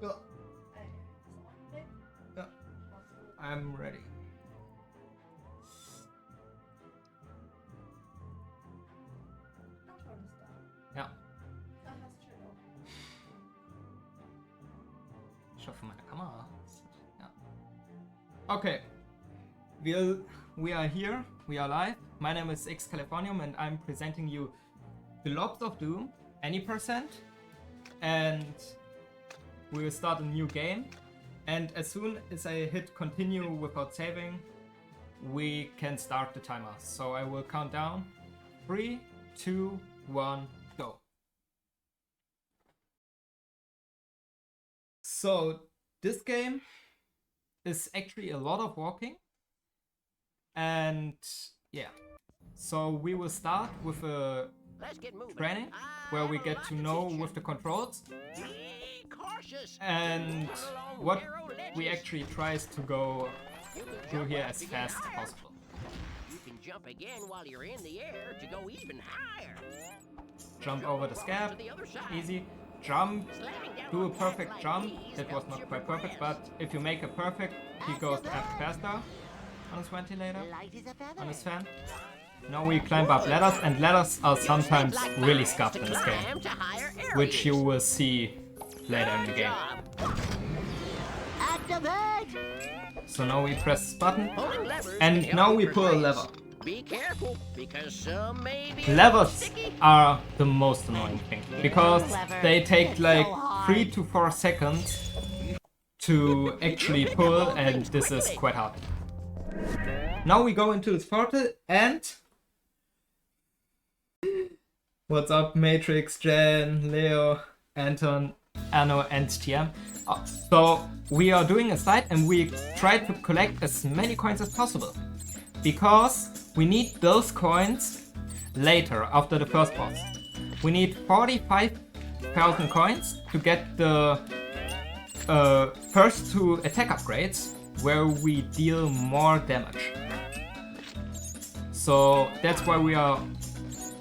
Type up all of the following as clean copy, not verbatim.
Ja. Ja. I'm ready. Ja. Ich hoffe, meine Kamera. Ja. Okay. We are here. We are live. My name is Xcalifornium and I'm presenting you the Lobs of Doom, any percent. And we will start a new game. And as soon as I hit continue without saving, we can start the timer. So I will count down. 3, 2, 1, go. So this game is actually a lot of walking. And yeah, so we will start with a training where we get to know with the controls and what we actually tries to go through here as fast as possible. You can jump again while you're in the air to go even higher. Jump over the scab, easy. Jump, do a perfect jump. That was not quite perfect, but if you make a perfect, he goes faster on his ventilator, on his fan. Now we climb up ladders, and ladders are sometimes really scuffed in this game, which you will see later in the game. So now we press this button, and now we pull a lever. Be careful, because some may be Levers are the most annoying thing, because they take like 3 to 4 seconds to actually pull, and this is quite hard. Now we go into this portal and... What's up, Matrix, Jen, Leo, Anton, Anno, and TM? So we are doing a slide and we try to collect as many coins as possible. Because we need those coins later, after the first boss. We need 45,000 coins to get the first 2 attack upgrades, where we deal more damage. So that's why we are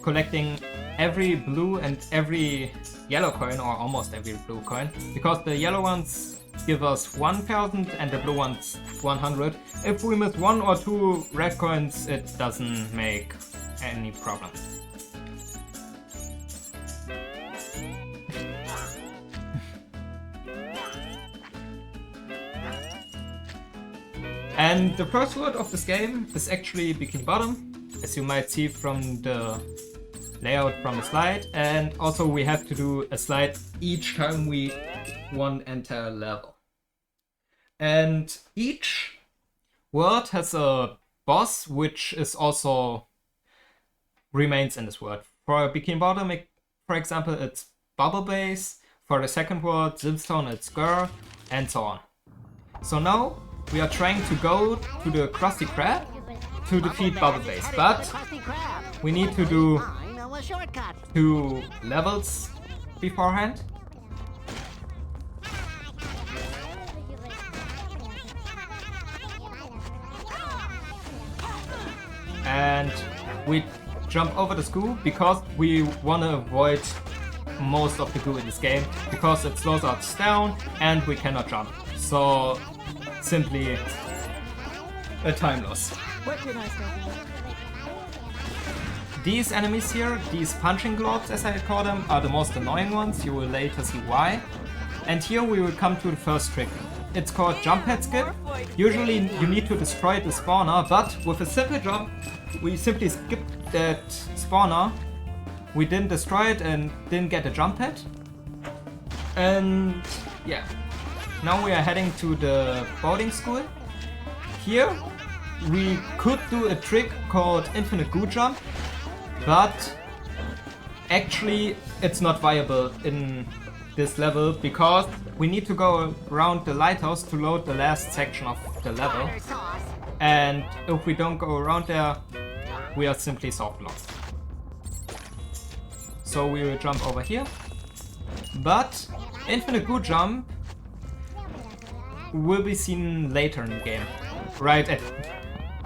collecting every blue and every yellow coin, or almost every blue coin, because the yellow ones give us 1,000 and the blue ones 100. If we miss 1 or 2 red coins, it doesn't make any problem. And the first word of this game is actually Bikini Bottom, as you might see from the layout from the slide. And also we have to do a slide each time we enter a level. And each word has a boss, which is also remains in this word. For Bikini Bottom, for example, it's Bubble Base. For the second word, Zimstone, it's Girl, and so on. So now we are trying to go to the Krusty Krab to defeat Bubble Base, but we need to do 2 levels beforehand. And we jump over the goo because we want to avoid most of the goo in this game, because it slows us down and we cannot jump. So simply a time loss. What did I say? These enemies here, these punching globes as I call them, are the most annoying ones. You will later see why. And here we will come to the first trick. It's called jump pad skip. Usually you need to destroy the spawner, but with a simple jump we simply skipped that spawner. We didn't destroy it and didn't get a jump pad. And yeah. Now we are heading to the boarding school. Here we could do a trick called infinite goo jump, but actually it's not viable in this level because we need to go around the lighthouse to load the last section of the level. And if we don't go around there, we are simply soft lost. So we will jump over here. But infinite goo jump will be seen later in the game, right at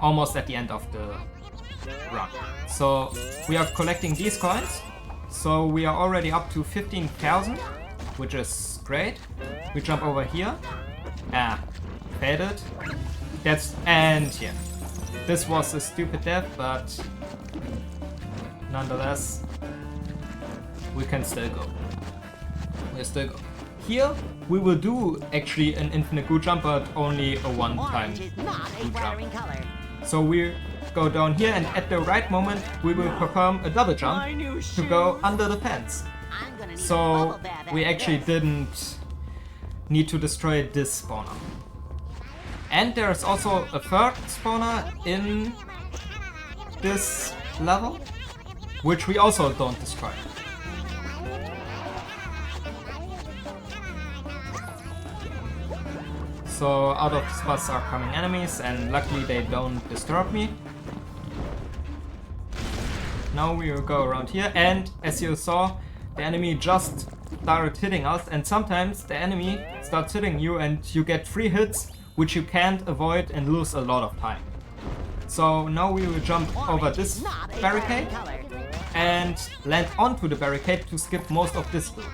almost at the end of the run. So we are collecting these coins, so we are already up to 15,000, which is great. We jump over here. Ah, faded. And yeah. This was a stupid death, but nonetheless, we can still go. We'll still go. Here, we will do actually an infinite goo jump, but only a one-time goo jump. So we go down here, and at the right moment, we will perform a double jump to go under the fence. So we actually didn't need to destroy this spawner. And there's also a third spawner in this level, which we also don't destroy. So out of the spots are coming enemies, and luckily they don't disturb me. Now we will go around here, and as you saw, the enemy just started hitting us, and sometimes the enemy starts hitting you and you get 3 hits, which you can't avoid and lose a lot of time. So now we will jump over this barricade and land onto the barricade to skip most of this route.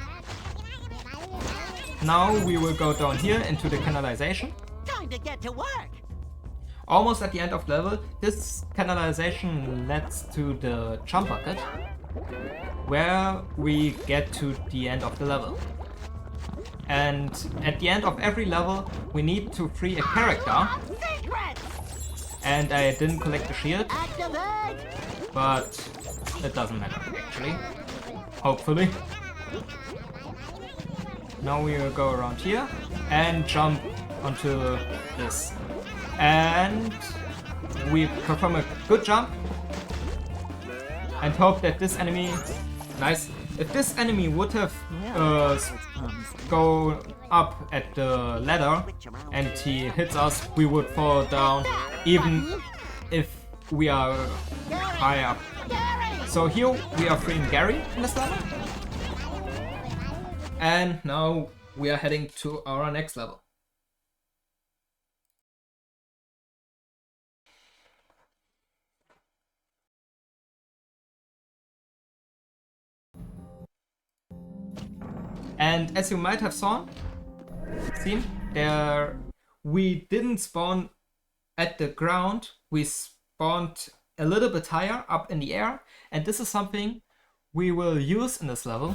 Now we will go down here into the canalization. Time to get to work. Almost at the end of the level, this canalization leads to the jump bucket, where we get to the end of the level. And at the end of every level, we need to free a character. And I didn't collect the shield, but it doesn't matter actually, hopefully. Now we will go around here and jump onto this. And we perform a good jump and hope that this enemy... Nice. If this enemy would have go up at the ladder and he hits us, we would fall down even if we are high up. So here we are freeing Gary in this level. And now we are heading to our next level. And as you might have seen, we didn't spawn at the ground, we spawned a little bit higher up in the air, and this is something we will use in this level.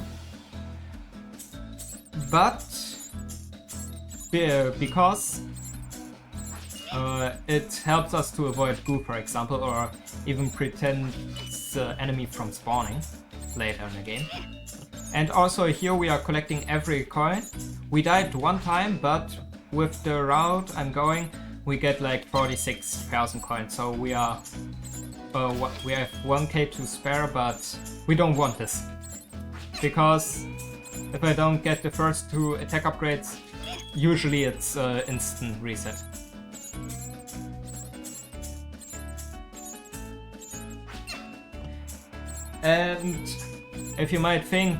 But because it helps us to avoid goo, for example, or even pretend it's the enemy from spawning later in the game. And also here we are collecting every coin. We died one time, but with the route I'm going, we get like 46,000 coins. So we have 1k to spare, but we don't want this. Because if I don't get the first 2 attack upgrades, usually it's instant reset. And if you might think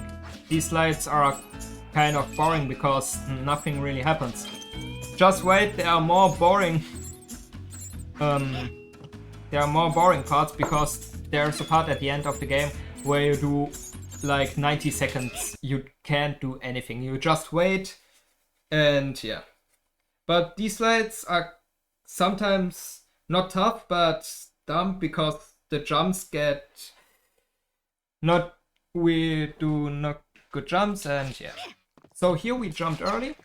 these slides are kind of boring because nothing really happens, just wait, there are more boring parts, because there's a part at the end of the game where you do like 90 seconds, you can't do anything, you just wait, and yeah. But these slides are sometimes not tough, but dumb, because the jumps we do not good jumps, and yeah. So here we jumped early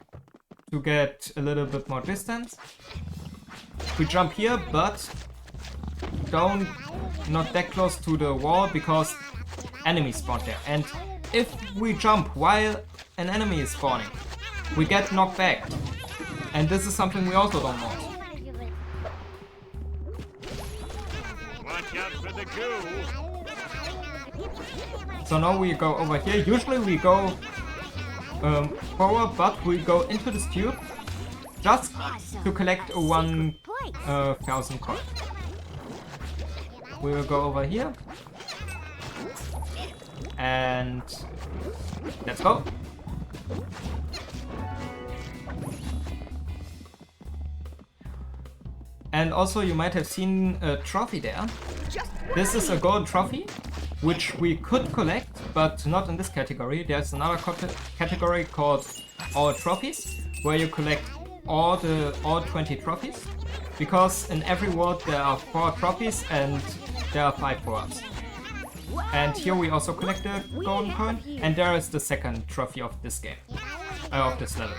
to get a little bit more distance. We jump here, but not that close to the wall, because enemies spawn there. And if we jump while an enemy is spawning, we get knocked back. And this is something we also don't want. Watch out for the goo. So now we go over here. Usually we go forward, but we go into this tube just to collect a 1,000 coin. We will go over here and let's go. And also you might have seen a trophy there. This is a gold trophy, which we could collect, but not in this category. There's another category called All Trophies, where you collect all 20 trophies, because in every world there are 4 trophies and there are 5 power-ups. And here we also collect the golden coin, and there is the second trophy of this game, of this level.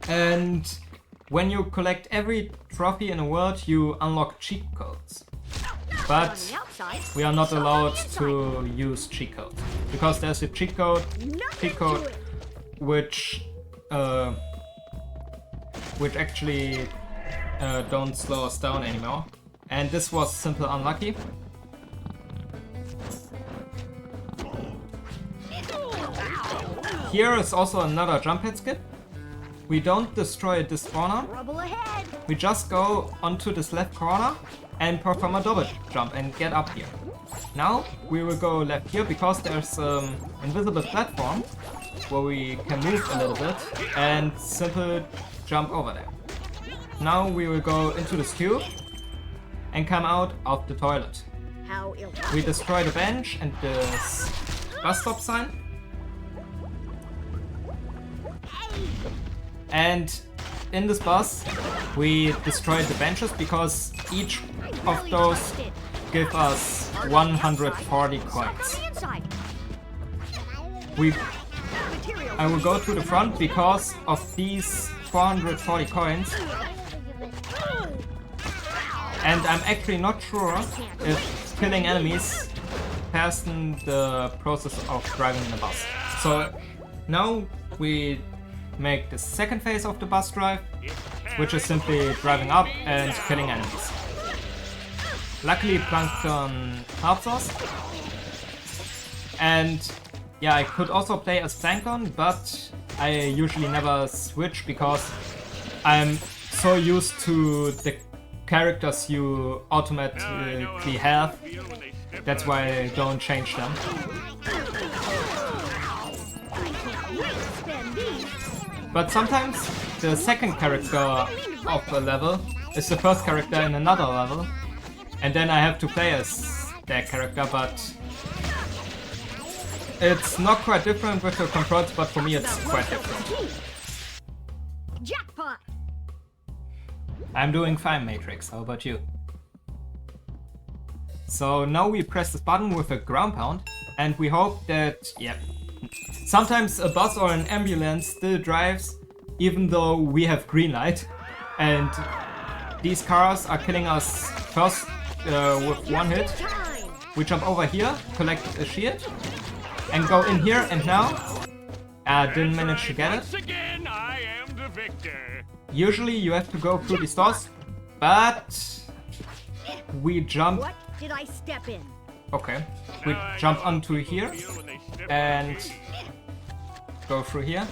And when you collect every trophy in a world, you unlock cheat codes. But we are not allowed to use cheat code, because there's a cheat code which actually don't slow us down anymore. And this was simply unlucky. Here is also another jump head skip. We don't destroy this spawner. We just go onto this left corner and perform a double jump and get up here. Now we will go left here because there's an invisible platform where we can move a little bit and simply jump over there. Now we will go into this tube and come out of the toilet. We destroy the bench and the bus stop sign. And in this bus we destroy the benches because each of those give us 140 coins. I will go to the front because of these 440 coins. And I'm actually not sure if killing enemies hasten the process of driving in a bus. So now we make the second phase of the bus drive, which is simply driving up and killing enemies. Luckily Plankton helps us. And yeah, I could also play as Plankton, but I usually never switch because I'm so used to the characters you automatically have. That's why I don't change them. But sometimes the second character of a level is the first character in another level, and then I have to play as that character, but it's not quite different with the controls, but for me it's quite different. Jackpot! I'm doing fine, Matrix. How about you? So now we press this button with a ground pound, and we hope that, yeah, sometimes a bus or an ambulance still drives even though we have green light, and these cars are killing us first with one hit. We jump over here, collect a shield, and go in here, and now didn't manage to get it. Once again, I am the victor. Usually you have to go through these doors, but we jump. What did I step in? Okay, we jump onto here and go through here.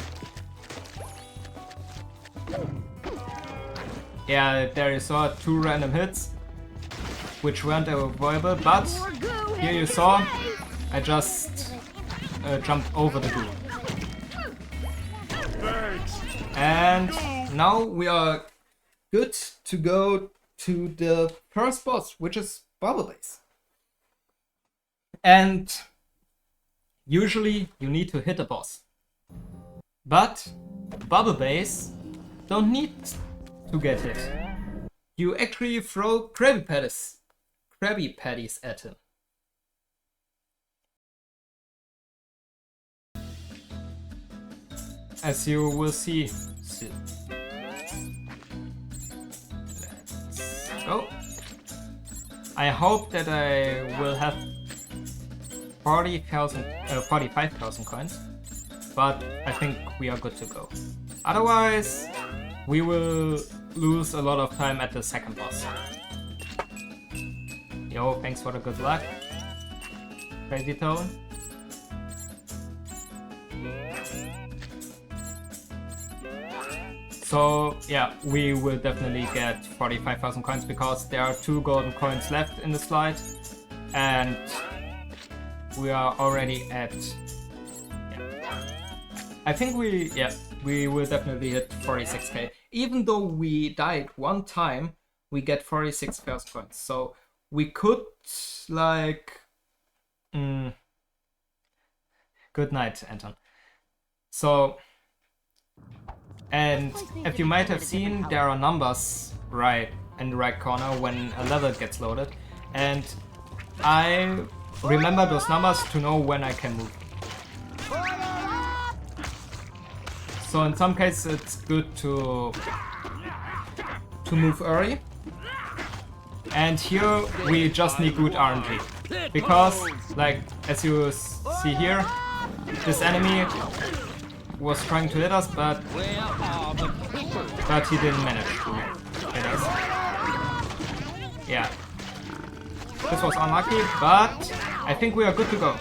Yeah, there you saw 2 random hits, which weren't avoidable, but here you saw I just jumped over the goo. And now we are good to go to the first boss, which is Bubble Base. And usually you need to hit a boss. But Bubble Base don't need to get hit. You actually throw Krabby Patties at him. As you will see soon. Let's go. I hope that I will have 45,000 coins, but I think we are good to go. Otherwise, we will lose a lot of time at the second boss. Yo, thanks for the good luck, Crazy Tone. So yeah, we will definitely get 45,000 coins because there are 2 golden coins left in the slide, and we are already at. Yeah. I think we will definitely hit 46k. Even though we died one time, we get 46,000 coins. So we could like Good night, Anton. So, and if you might have seen, there are numbers right in the right corner when a level gets loaded, and I remember those numbers to know when I can move. So in some cases it's good to move early, and here we just need good RNG, because like as you see here, this enemy was trying to hit us, but he didn't manage to hit us. Yeah, this was unlucky, but I think we are good to go.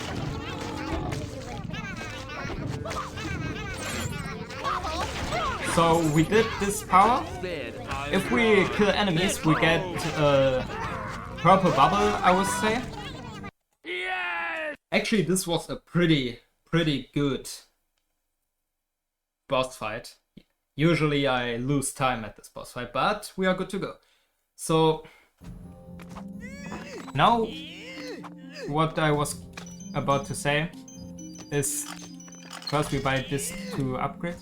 So we did this power. If we kill enemies, we get a purple bubble, I would say. Actually, this was a pretty good boss fight. Usually I lose time at this boss fight, but we are good to go. So now what I was about to say is first we buy this to upgrade.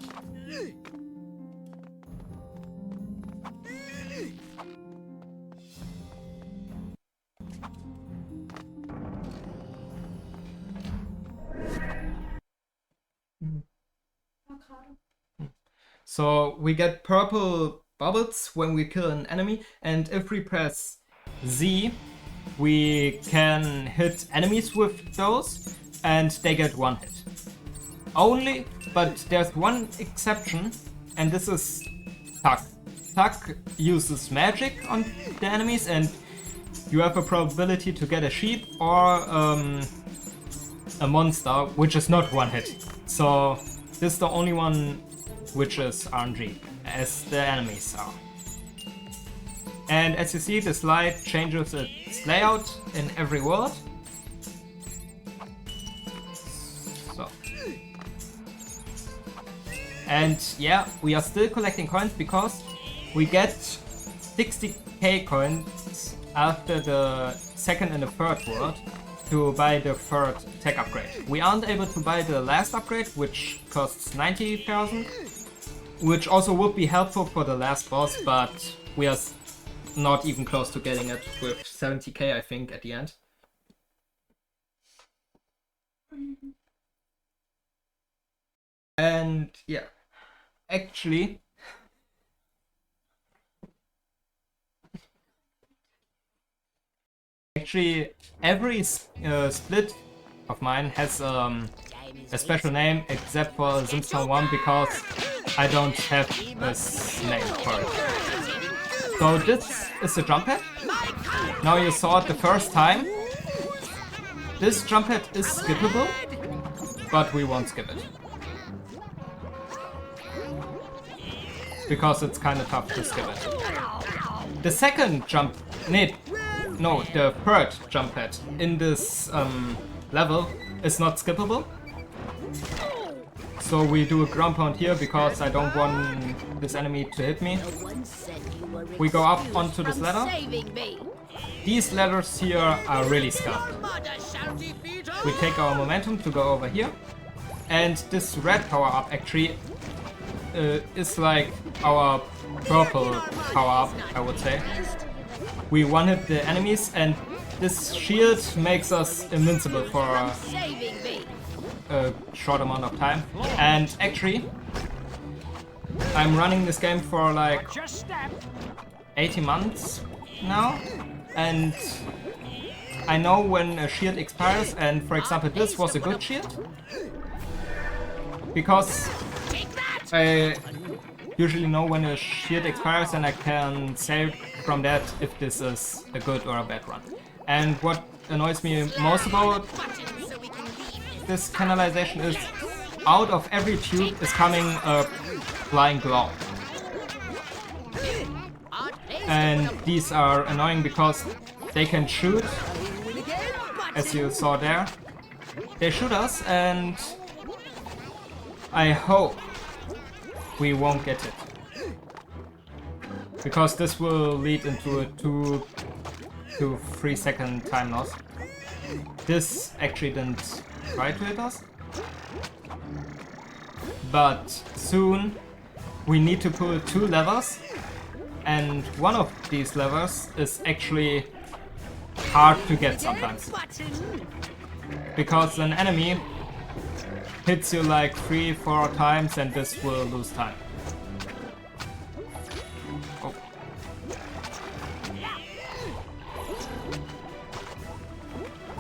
So we get purple bubbles when we kill an enemy, and if we press Z, we can hit enemies with those, and they get one hit. Only, but there's one exception, and this is Tuck. Tuck uses magic on the enemies, and you have a probability to get a sheep or a monster, which is not one hit. So this is the only one which is RNG, as the enemies are. And as you see, the slide changes its layout in every world. So. And yeah, we are still collecting coins because we get 60k coins after the second and the third world to buy the third tech upgrade. We aren't able to buy the last upgrade, which costs 90,000, which also would be helpful for the last boss, but we are not even close to getting it with 70k, I think, at the end. And yeah, actually, every split of mine has a special name except for Simstone 1 because I don't have a name for it. So this is the jump pad. Now you saw it the first time. This jump pad is skippable, but we won't skip it. Because it's kind of tough to skip it. The second jump... No, the third jump pad in this level is not skippable. So we do a ground pound here because I don't want this enemy to hit me. We go up onto this ladder. These ladders here are really scuffed. We take our momentum to go over here. And this red power up actually is like our purple power up, I would say. We one-hit the enemies, and this shield makes us invincible for a short amount of time. And actually, I'm running this game for like 18 months now, and I know when a shield expires, and for example this was a good shield, because I usually know when a shield expires and I can say from that if this is a good or a bad run. And what annoys me most about this canalization is out of every tube is coming a flying glob. And these are annoying because they can shoot, as you saw there. They shoot us, and I hope we won't get it. Because this will lead into a 2 to 3 second time loss. this actually didn't try to hit us. But soon we need to pull 2 levers, and one of these levers is actually hard to get sometimes. Because an enemy hits you like 3-4 times and this will lose time. Oh.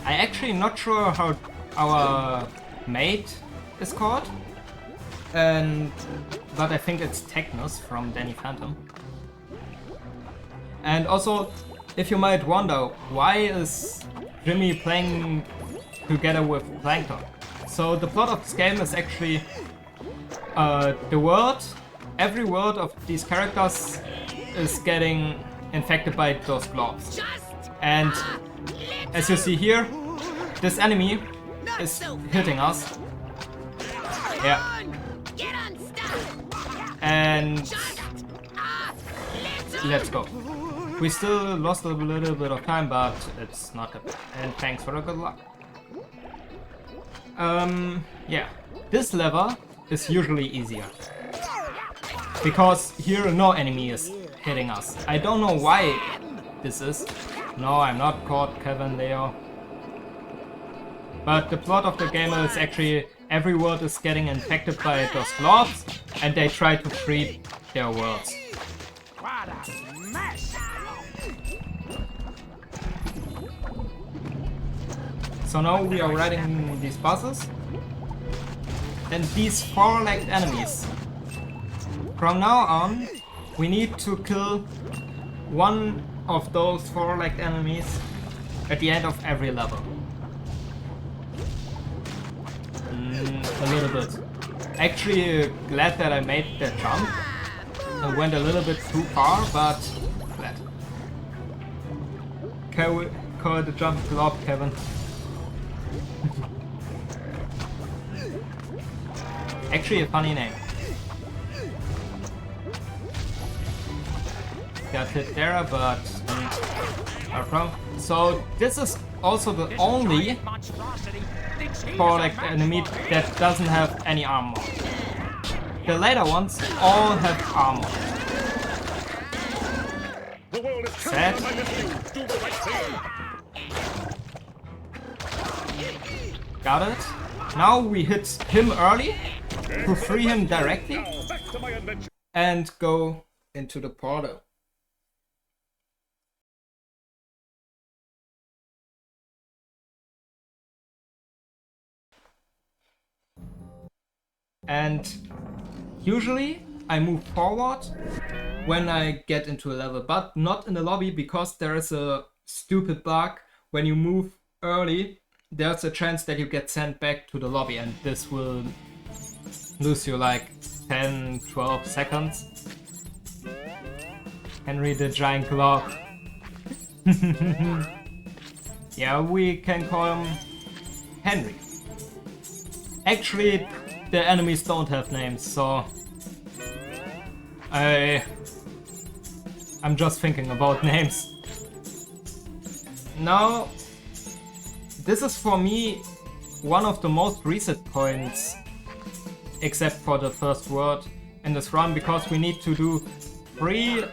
I'm actually not sure how our mate is called, but I think it's Technos from Danny Phantom. And also, if you might wonder, why is Jimmy playing together with Plankton? So the plot of this game is actually every word of these characters is getting infected by those globs. And as you see here, this enemy is hitting us. Yeah. And let's go. We still lost a little bit of time, but it's not that bad. And thanks for the good luck. Yeah. This lever is usually easier. Because here no enemy is hitting us. I don't know why this is. No, I'm not called Kevin Leo. But the plot of the game is actually every world is getting infected by those globs, and they try to free their worlds. So now we are riding these buses, and these 4-legged enemies. From now on, we need to kill one of those 4-legged enemies at the end of every level. A little bit. Actually, glad that I made that jump. I went a little bit too far, but glad. Can we call the jump glob, Kevin? Actually, a funny name. Got hit there, but no problem. So this is also the only 4-legged enemy that doesn't have any armor. The later ones all have armor. Sad. Got it. Now we hit him early to free him directly and go into the portal. And usually I move forward when I get into a level, but not in the lobby, because there is a stupid bug. When you move early, there's a chance that you get sent back to the lobby, and this will lose you like 10-12 seconds. Henry the Giant Glob. Yeah, we can call him Henry. Actually, the enemies don't have names, so I'm just thinking about names. Now, this is for me one of the most reset points, except for the first word in this run, because we need to do 3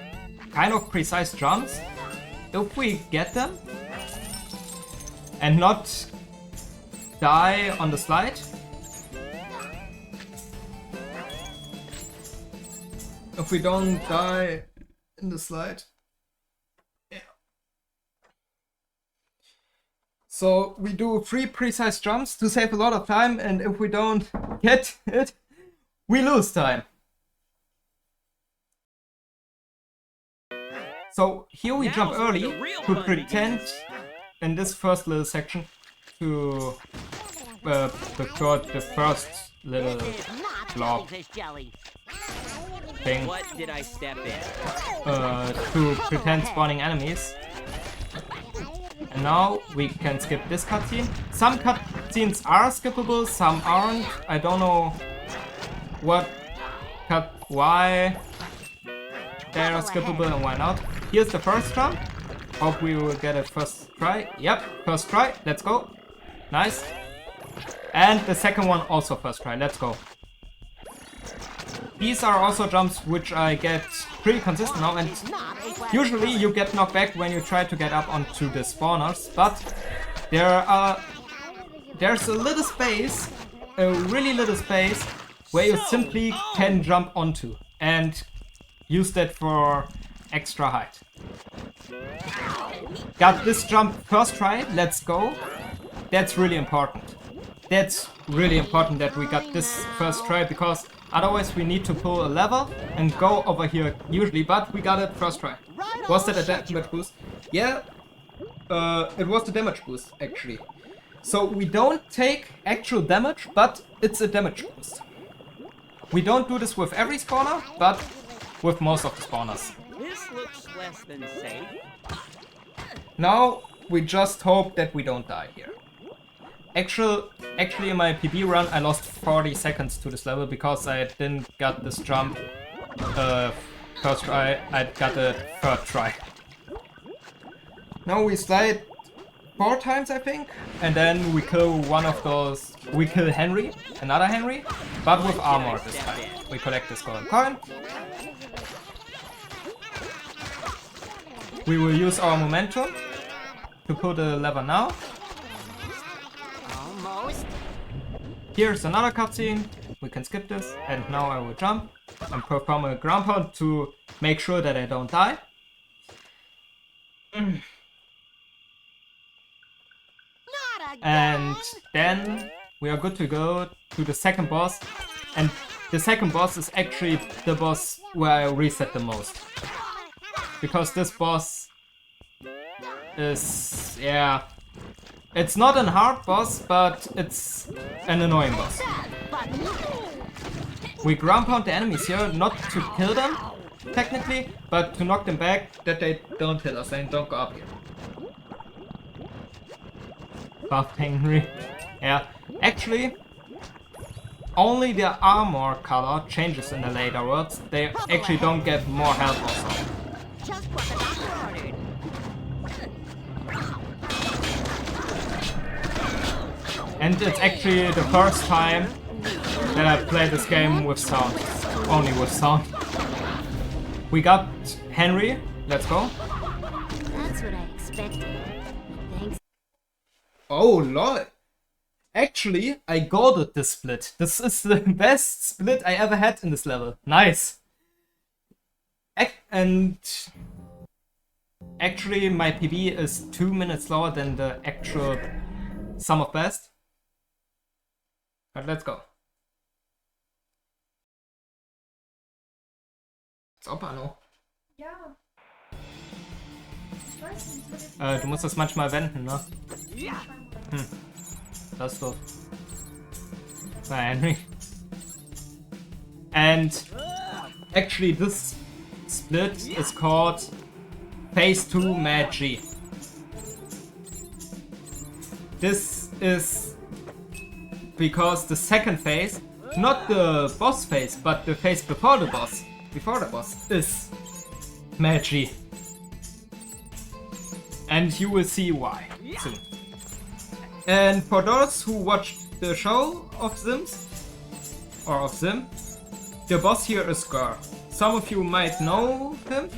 kind of precise jumps. If we get them and not die on the slide, if we don't die in the slide. Yeah. So we do 3 precise jumps to save a lot of time, and if we don't get it, we lose time. So here we jump early to pretend in this first little section to record the first little blob thing. What did I step in? To pretend spawning enemies. And now we can skip this cutscene. Some cutscenes are skippable, some aren't. I don't know why they are skippable and why not. Here's the first jump. Hope we will get it first try. Yep, first try. Let's go. Nice. And the second one also first try. Let's go. These are also jumps which I get pretty consistent now, and usually you get knocked back when you try to get up onto the spawners, but there's a little space, a really little space, where you simply can jump onto and use that for extra height. Got this jump first try, let's go. That's really important. That's really important that we got this first try, because otherwise we need to pull a lever and go over here usually, but we got it first try. Was that a damage boost? Yeah, it was the damage boost actually. So we don't take actual damage, but it's a damage boost. We don't do this with every spawner, but with most of the spawners. This looks less than safe. Now we just hope that we don't die here. Actually in my PB run I lost 40 seconds to this level because I didn't get this jump first try, I got it third try. Now we slide 4 times I think, and then we kill one of those, we kill Henry, another Henry, but with armor this time. We collect this golden coin. We will use our momentum to pull the lever now. Almost. Here's another cutscene, we can skip this, and now I will jump and perform a ground pound to make sure that I don't die. And then we are good to go to the second boss, and the second boss is actually the boss where I reset the most. Because this boss is, yeah, it's not a hard boss, but it's an annoying boss. We ground pound the enemies here, not to kill them, technically, but to knock them back, that they don't hit us and don't go up here. Buff Henry. Yeah, actually, only the armor color changes in the later worlds. They actually don't get more health also. Just what the doctor ordered. And it's actually the first time that I play this game with sound. Only with sound. We got Henry. Let's go. That's what I expected. Thanks. Oh lol. Actually, I golded this split. This is the best split I ever had in this level. Nice. And actually my PB is 2 minutes slower than the actual sum of best. But let's go. Als ob, Anno. Ja. Ich weiß nicht, was jetzt Du musst das manchmal wenden, ne? Das ist doof. Na, Henry. And actually this split is called Phase 2 Magi. This is because the second phase, not the boss phase, but the phase before the boss, is Magi. And you will see why soon. And for those who watched the show of Sims, or of Sim, the boss here is Scar. Some of you might know him.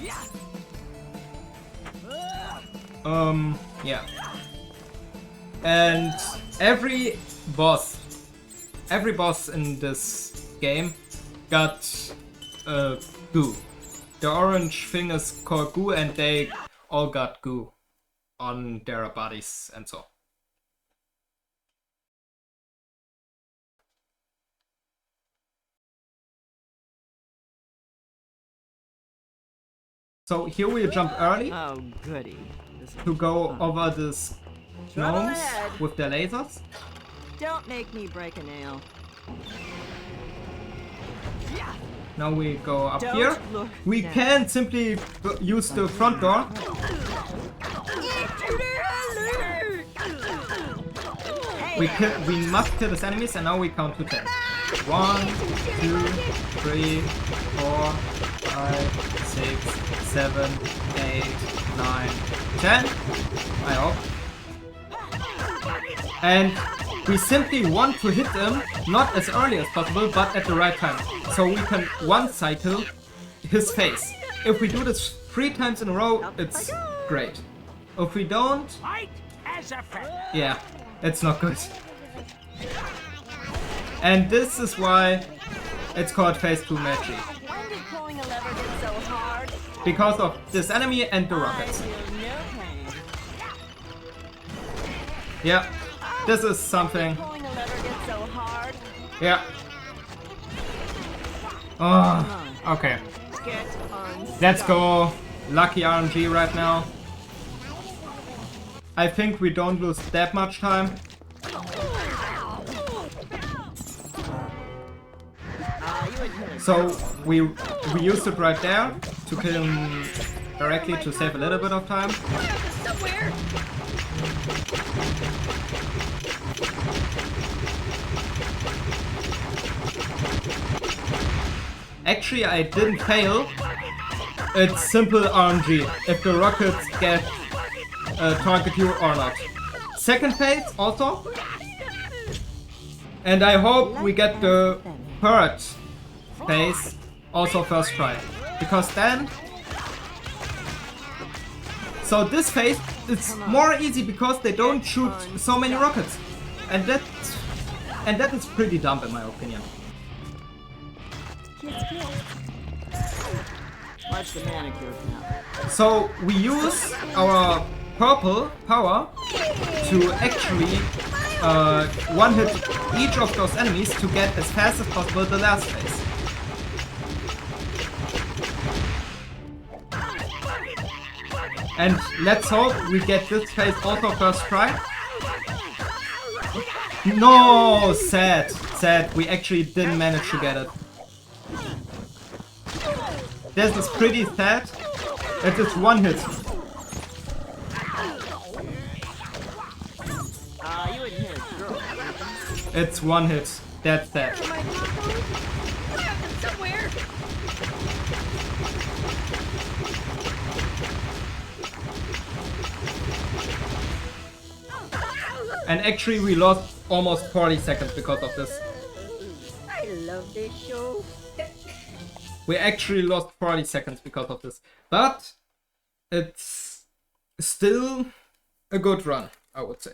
Yeah. And every boss in this game got goo. The orange thing is called goo, and they all got goo on their bodies and so. So here we jump early Oh, goody. This to go over this Trouble gnomes ahead. with their lasers. Don't make me break a nail. Now we go up Don't here. look We down. can simply use the front door. We must kill these enemies, and now we count to 10. 1, 2, 3, 4, 5, 6, 7, 8, 9, 10. I hope. And we simply want to hit them not as early as possible, but at the right time. So we can one cycle his face. If we do this 3 times in a row, it's great. If we don't, yeah, it's not good. And this is why it's called phase 2 magic. When did pulling a lever get so hard? Because of this enemy and the rockets. I feel no pain. Yeah, this is something. Pulling a lever gets so hard. Yeah. Oh, okay. Get unstuck. Let's go. Lucky RNG right now. I think we don't lose that much time. So we used it right there to kill him directly to save a little bit of time. Actually, I didn't fail. It's simple RNG. If the rockets get target you or not. Second phase also. And I hope we get the third phase also first try. Because then... So this phase, it's more easy because they don't shoot so many rockets. And that is pretty dumb in my opinion. Watch the manicure now. So we use our purple power to actually one-hit each of those enemies to get as fast as possible the last phase. And let's hope we get this phase also first try. No, sad, we actually didn't manage to get it. This is pretty sad. It is one hit. You wouldn't hit a girl. It's one hit. That's that. And actually we lost almost 40 seconds because of this. I love this show. We actually lost 40 seconds because of this. But it's still a good run, I would say.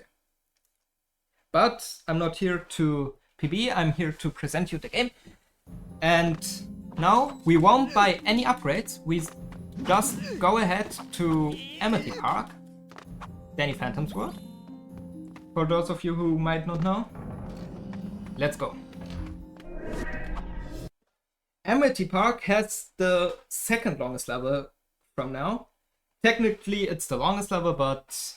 But I'm not here to PB, I'm here to present you the game. And now we won't buy any upgrades. We just go ahead to Amity Park, Danny Phantom's world. For those of you who might not know, let's go. Amity Park has the second longest level from now. Technically it's the longest level, but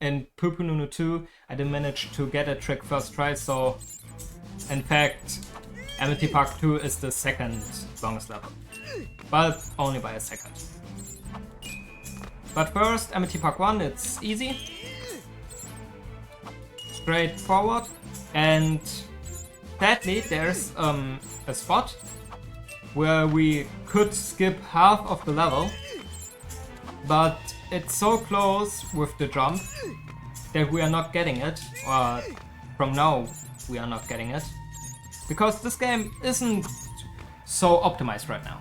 in Pupununu 2 I didn't manage to get a trick first try, so in fact Amity Park 2 is the second longest level, but only by a second. But first, Amity Park 1, it's easy, straightforward, and sadly there's a spot where we could skip half of the level, but it's so close with the jump that we are not getting it, or from now we are not getting it, because this game isn't so optimized right now.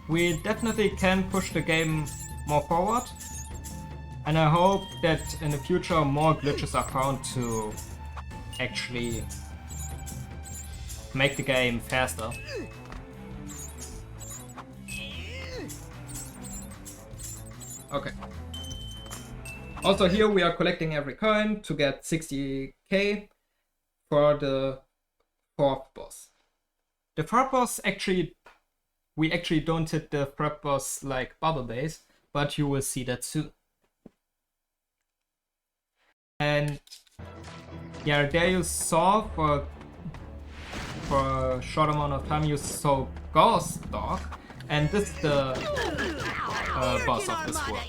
We definitely can push the game more forward, and I hope that in the future more glitches are found to actually make the game faster. Okay. Also here we are collecting every coin to get 60k for the fourth boss. The third boss we actually don't hit the third boss like Bubble Base, but you will see that soon. And yeah, there you saw for a short amount of time you saw Ghost Dog, and this is the boss of this world.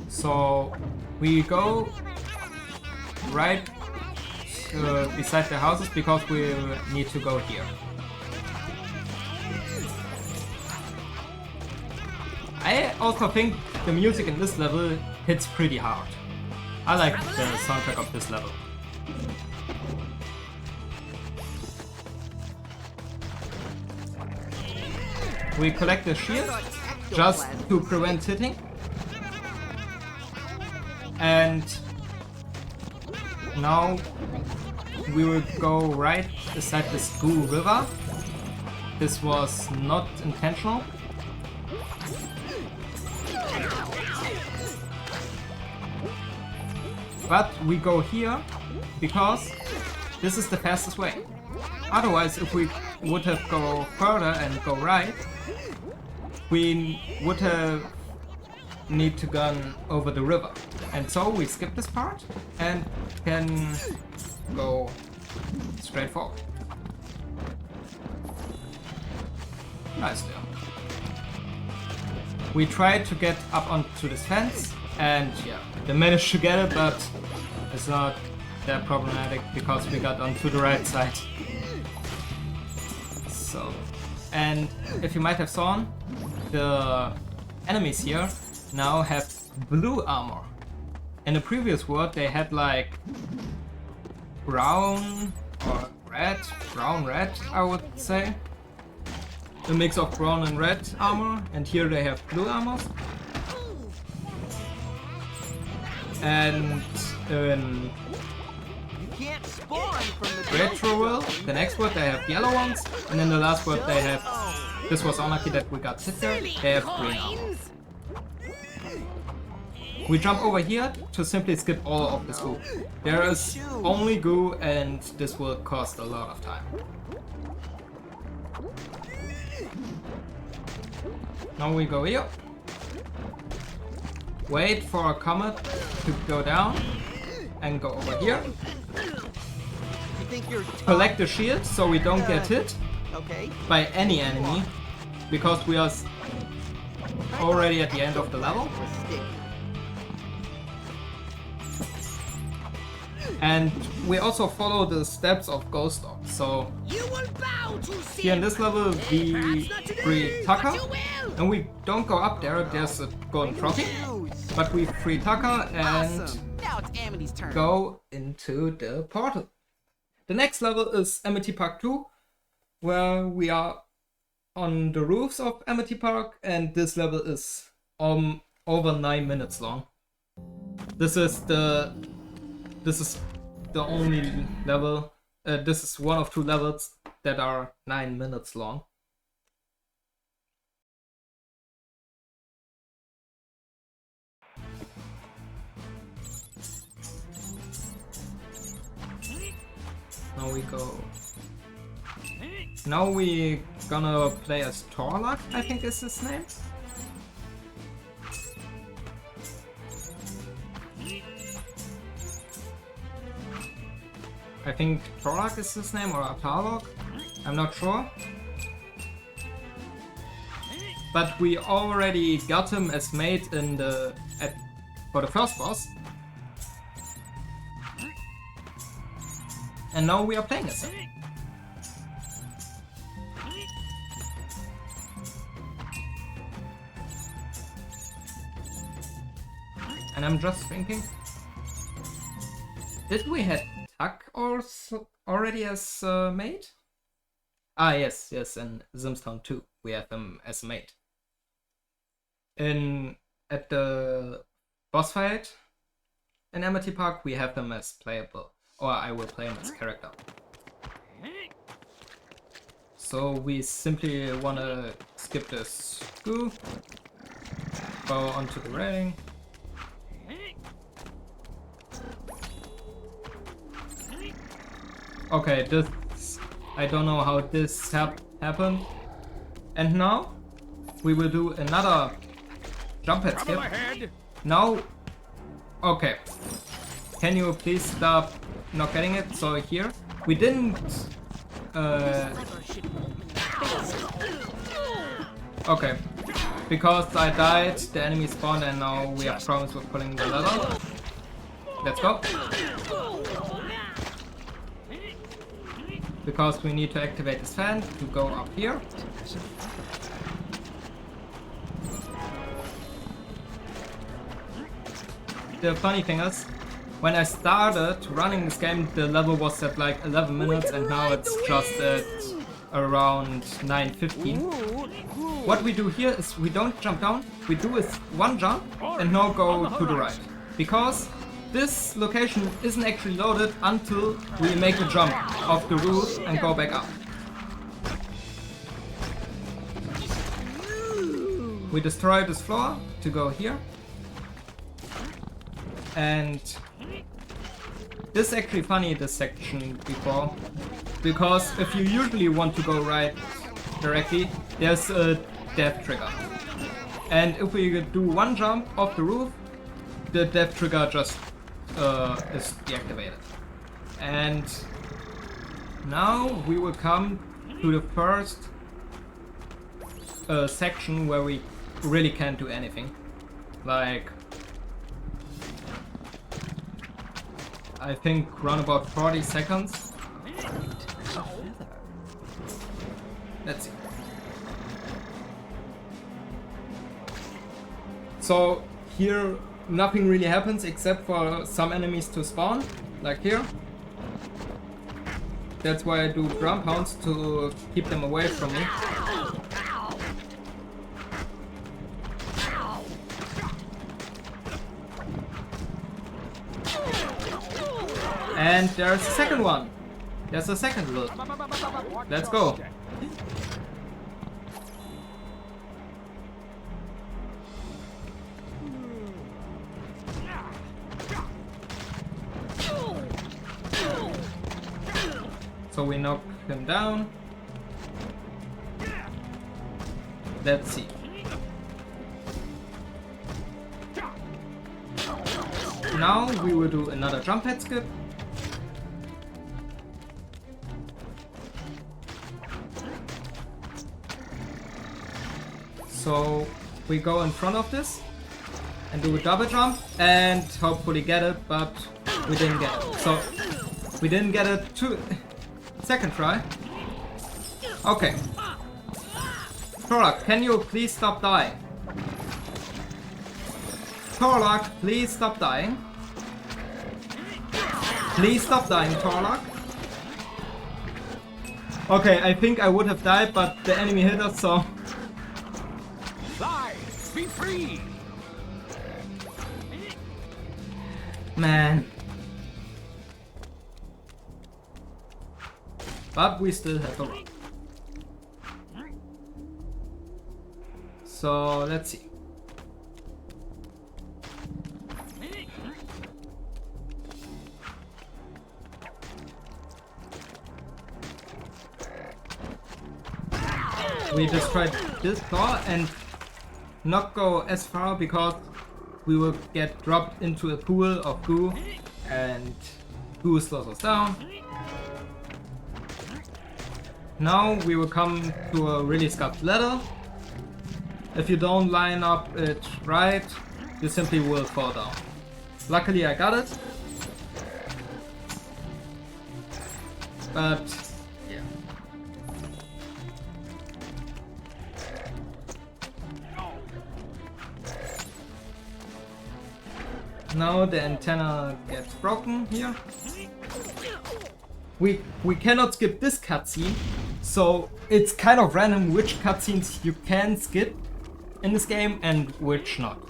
So We go right beside the houses because we need to go here. I also think the music in this level hits pretty hard. I like the soundtrack of this level. We collect the shield just to prevent hitting. And now we will go right beside the Skoo River. This was not intentional. But we go here because this is the fastest way. Otherwise, if we would have go further and go right, we would have need to go over the river. And so we skip this part and can go straight forward. Nice there. We tried to get up onto this fence and yeah, they managed to get it, but it's not that problematic because we got onto the right side. So, and if you might have seen, the enemies here now have blue armor. In the previous world they had like brown or red, brown-red I would say. A mix of brown and red armor, and here they have blue armor. And in retro world, the next world they have yellow ones, and in the last world they have, this was unlucky that we got hit there, they have green armor. We jump over here to simply skip all of this goo. There is only goo and this will cost a lot of time. Now we go here. Wait for a comet to go down and go over here. Collect the shield so we don't get hit by any enemy because we are already at the end of the level. And we also follow the steps of Ghost Dog. So here in this level we free Tucker, and we don't go up there, there's a golden trophy, but we free Tucker and go into the portal. The next level is Amity Park 2, where we are on the roofs of Amity Park, and this level is over 9 minutes long. This is the only level, this is one of two levels that are 9 minutes long. Now we go. Now we gonna play as Torlak, I think is his name. I think Torlak is his name, or Atalok, I'm not sure. But we already got him as mate in for the first boss. And now we are playing as him. And I'm just thinking, did we have Tuck already as mate? Ah, yes, in Zimstown 2 we have him as mate. At the boss fight in Amity Park we have him as playable, or I will play him as character. So we simply wanna skip this goo, go onto the railing. Okay, this, I don't know how this happened. And now we will do another jump head skip. Now, okay. Can you please stop not getting it? So here, we didn't... Okay. Because I died, the enemy spawned, and now we have problems with pulling the lever. Let's go. Because we need to activate this fan to go up here. The funny thing is, when I started running this game, the level was at like 11 minutes and now it's just at around 9:15. What we do here is we don't jump down, we do is one jump and now go to the right. Because this location isn't actually loaded until we make a jump off the roof and go back up. We destroy this floor to go here. And this is actually funny, this section before, because if you usually want to go right directly, there's a death trigger. And if we do one jump off the roof, the death trigger just is deactivated. And now we will come to the first section where we really can't do anything. Like, I think around about 40 seconds. Let's see. So here nothing really happens except for some enemies to spawn, like here. That's why I do drum pounds to keep them away from me. And there's a second one. There's a second loot. Let's go. So we knock him down. Let's see. Now we will do another jump head skip. So we go in front of this and do a double jump and hopefully get it, but we didn't get it. So we didn't get it second try. Okay. Torlak, can you please stop dying? Torlak, please stop dying. Please stop dying, Torlak. Okay, I think I would have died, but the enemy hit us, so... Fly! Be free! Man. But we still have a run. So, let's see. We destroyed this floor and not go as far because we will get dropped into a pool of goo and goo slows us down. Now we will come to a really scuffed ladder. If you don't line up it right, you simply will fall down. Luckily I got it. But yeah. Now the antenna gets broken here. We cannot skip this cutscene, so it's kind of random which cutscenes you can skip in this game and which not.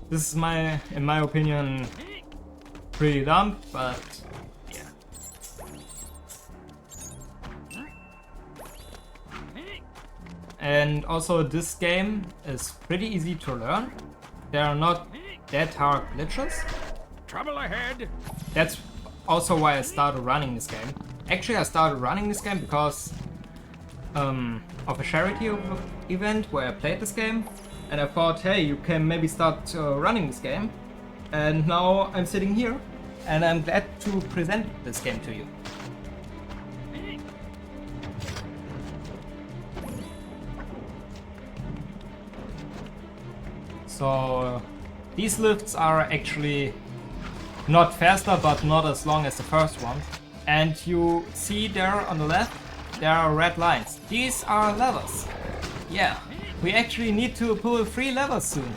This is in my opinion, pretty dumb, but yeah. And also this game is pretty easy to learn. There are not that hard glitches. Trouble ahead! That's also why I started running this game. Actually, I started running this game because of a charity event where I played this game, and I thought, hey, you can maybe start running this game. And now I'm sitting here, and I'm glad to present this game to you. So these lifts are actually Not faster, but not as long as the first one. And you see there on the left, there are red lines. These are levers. Yeah, we actually need to pull 3 levers soon.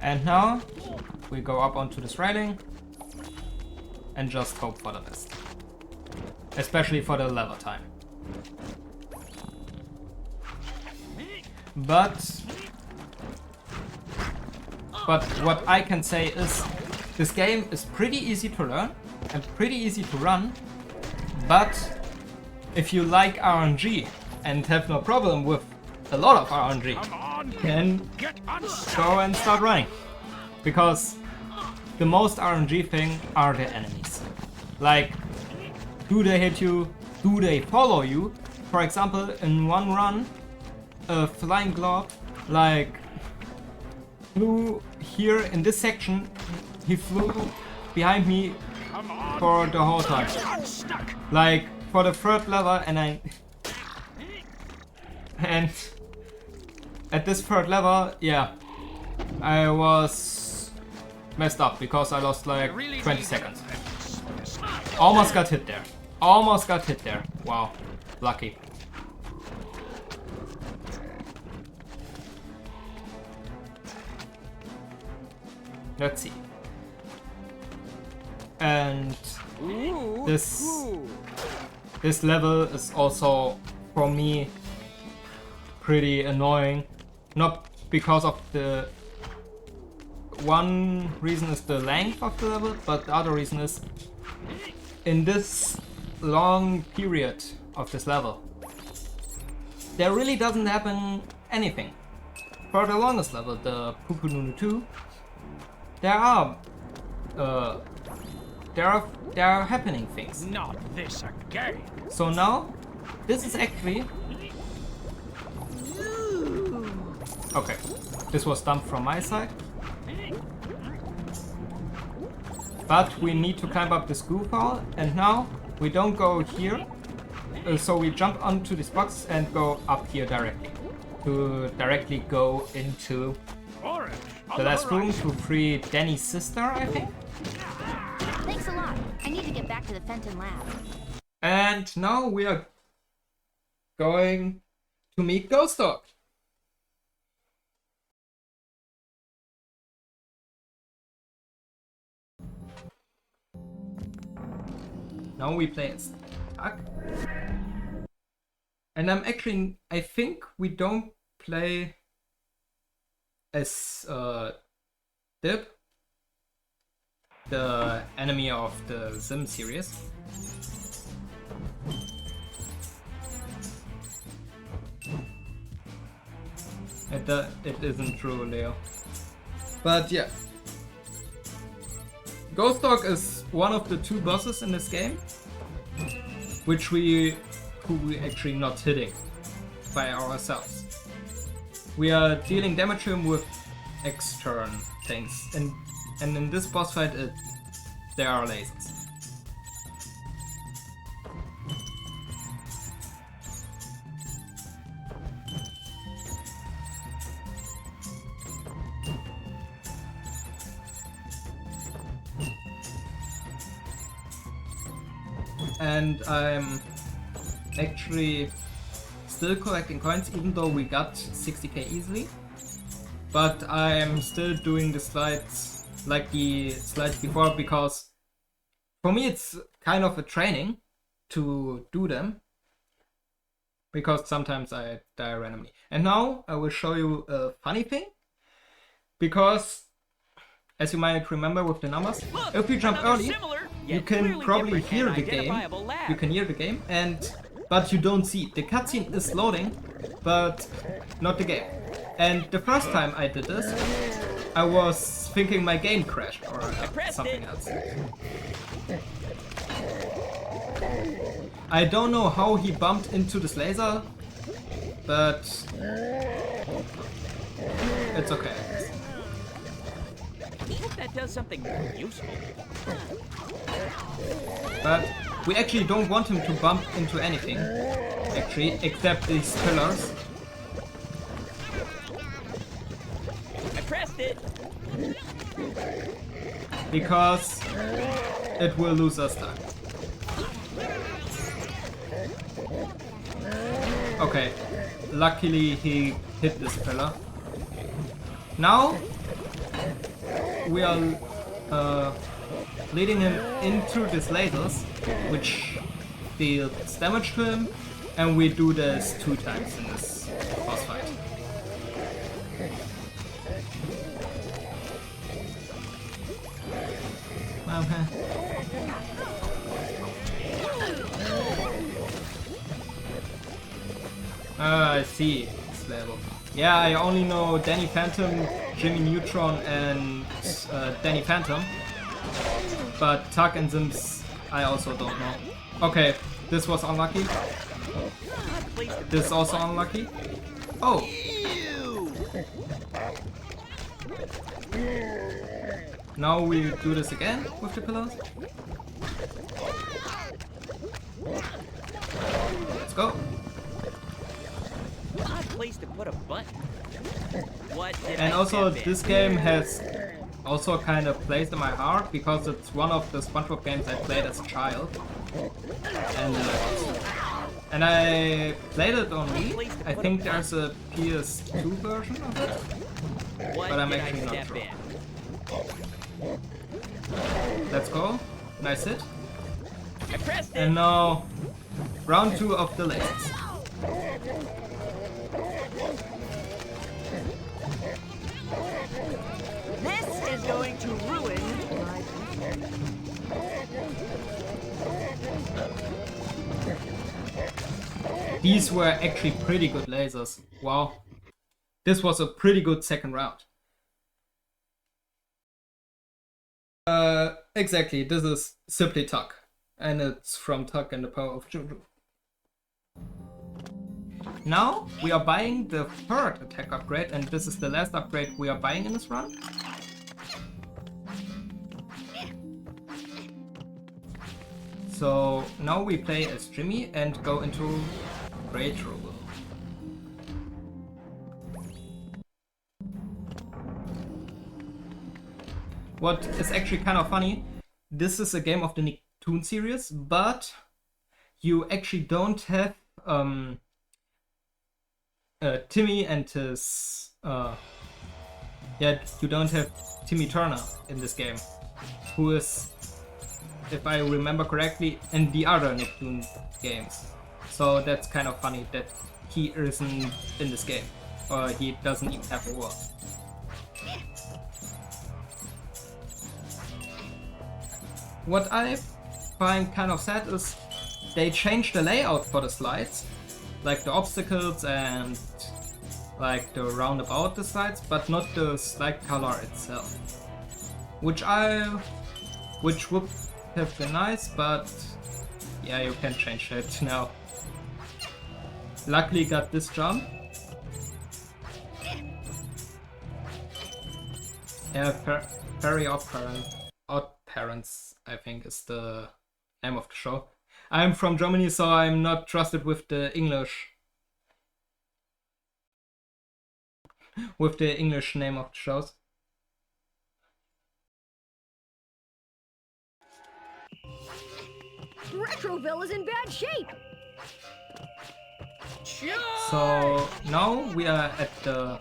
And now we go up onto this railing and just hope for the best. Especially for the lever time. But what I can say is this game is pretty easy to learn and pretty easy to run, but if you like RNG and have no problem with a lot of RNG, then go and start running. Because the most RNG thing are the enemies. Like, do they hit you? Do they follow you? For example, in one run, a flying glob, like, flew here in this section. He flew behind me for the whole time. Like, for the third level, and at this third level, yeah, I was messed up because I lost like 20 seconds. Almost got hit there. Almost got hit there. Wow, lucky. Let's see. And this level is also, for me, pretty annoying. Not because of the... One reason is the length of the level, but the other reason is in this long period of this level, there really doesn't happen anything. For the longest level, the Pupununu 2, there are happening things. Not this again. So now, this is actually... Okay, this was dumped from my side. But we need to climb up this goof wall, and now we don't go here. So we jump onto this box and go up here directly. To directly go into the last room to free Danny's sister, I think. Thanks a lot. I need to get back to the Fenton lab. And now we are going to meet Ghost Dog. Now we play as Duck. And I think we don't play as Dib, the enemy of the Sim series. It isn't true, Leo. But yeah. Ghost Dog is one of the 2 bosses in this game, who we actually not hitting by ourselves. We are dealing damage to him with extern things, and in this boss fight there are lasers. And I'm actually still collecting coins, even though we got 60k easily. But I'm still doing the slides like the slides before, because for me it's kind of a training to do them, because sometimes I die randomly. And now I will show you a funny thing, because as you might remember with the numbers, if you jump early, you can probably hear the game. You can hear the game, but you don't see it. The cutscene is loading, but not the game. And the first time I did this, I was thinking my game crashed or something else. I don't know how he bumped into this laser, but it's okay. That does something useful. But we actually don't want him to bump into anything, actually, except these pillars. pressed it. because it will lose us time. Okay, luckily he hit this pillar. Now we are leading him into these lasers, which deals damage to him, and we do this 2 times in this boss fight. I see this level. Yeah, I only know Danny Phantom, Jimmy Neutron, and Danny Phantom. But Tuck and Sims, I also don't know. Okay, this was unlucky. This is also unlucky. Oh! Now we do this again with the pillars. Let's go. Odd place to put a button. What did And I also step in? this game has also kind of placed in my heart because it's one of the SpongeBob games I played as a child. And I played it on Wii. I think there's a PS2 version of it, What but I'm did actually I not step sure. in? Let's go. Nice hit. I pressed it. And now round 2 of the lasers. This is going to ruin my These were actually pretty good lasers. Wow. This was a pretty good second round. Exactly. This is simply Tuck. And it's from Tuck and the Power of Juju. Now we are buying the 3rd attack upgrade, and this is the last upgrade we are buying in this run. So now we play as Jimmy and go into Great Trouble. What is actually kind of funny, this is a game of the Nicktoons series, but you actually don't have Timmy and his you don't have Timmy Turner in this game, who is, if I remember correctly, in the other Nicktoons games. So that's kind of funny that he isn't in this game, or he doesn't even have a word. What I find kind of sad is they changed the layout for the slides, like the obstacles and like the roundabout the slides, but not the slide color itself. Which would have been nice, but yeah, you can change it now. Luckily got this jump. Yeah, Very Odd Parents, I think is the name of the show. I'm from Germany, so I'm not trusted with the English name of the shows. Retroville is in bad shape. So now we are at the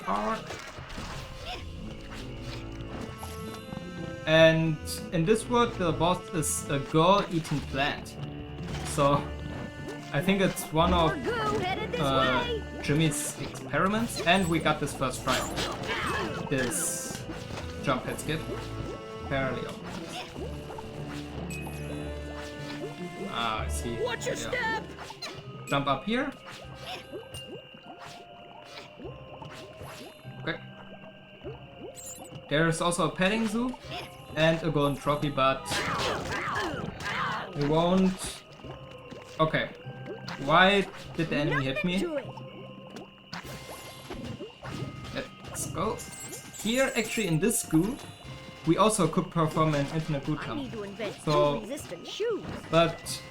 park, and in this world the boss is a girl eating plant. So I think it's one of Jimmy's experiments, and we got this first try. This jump head skip. Fairly obvious. Ah, I see. Watch your step! Jump up here. Okay. There's also a petting zoo and a golden trophy, but we won't. Okay. Why did the enemy hit me? Let's go. Here, actually, in this school, we also could perform an infinite boot jump. So, Resistant shoes. but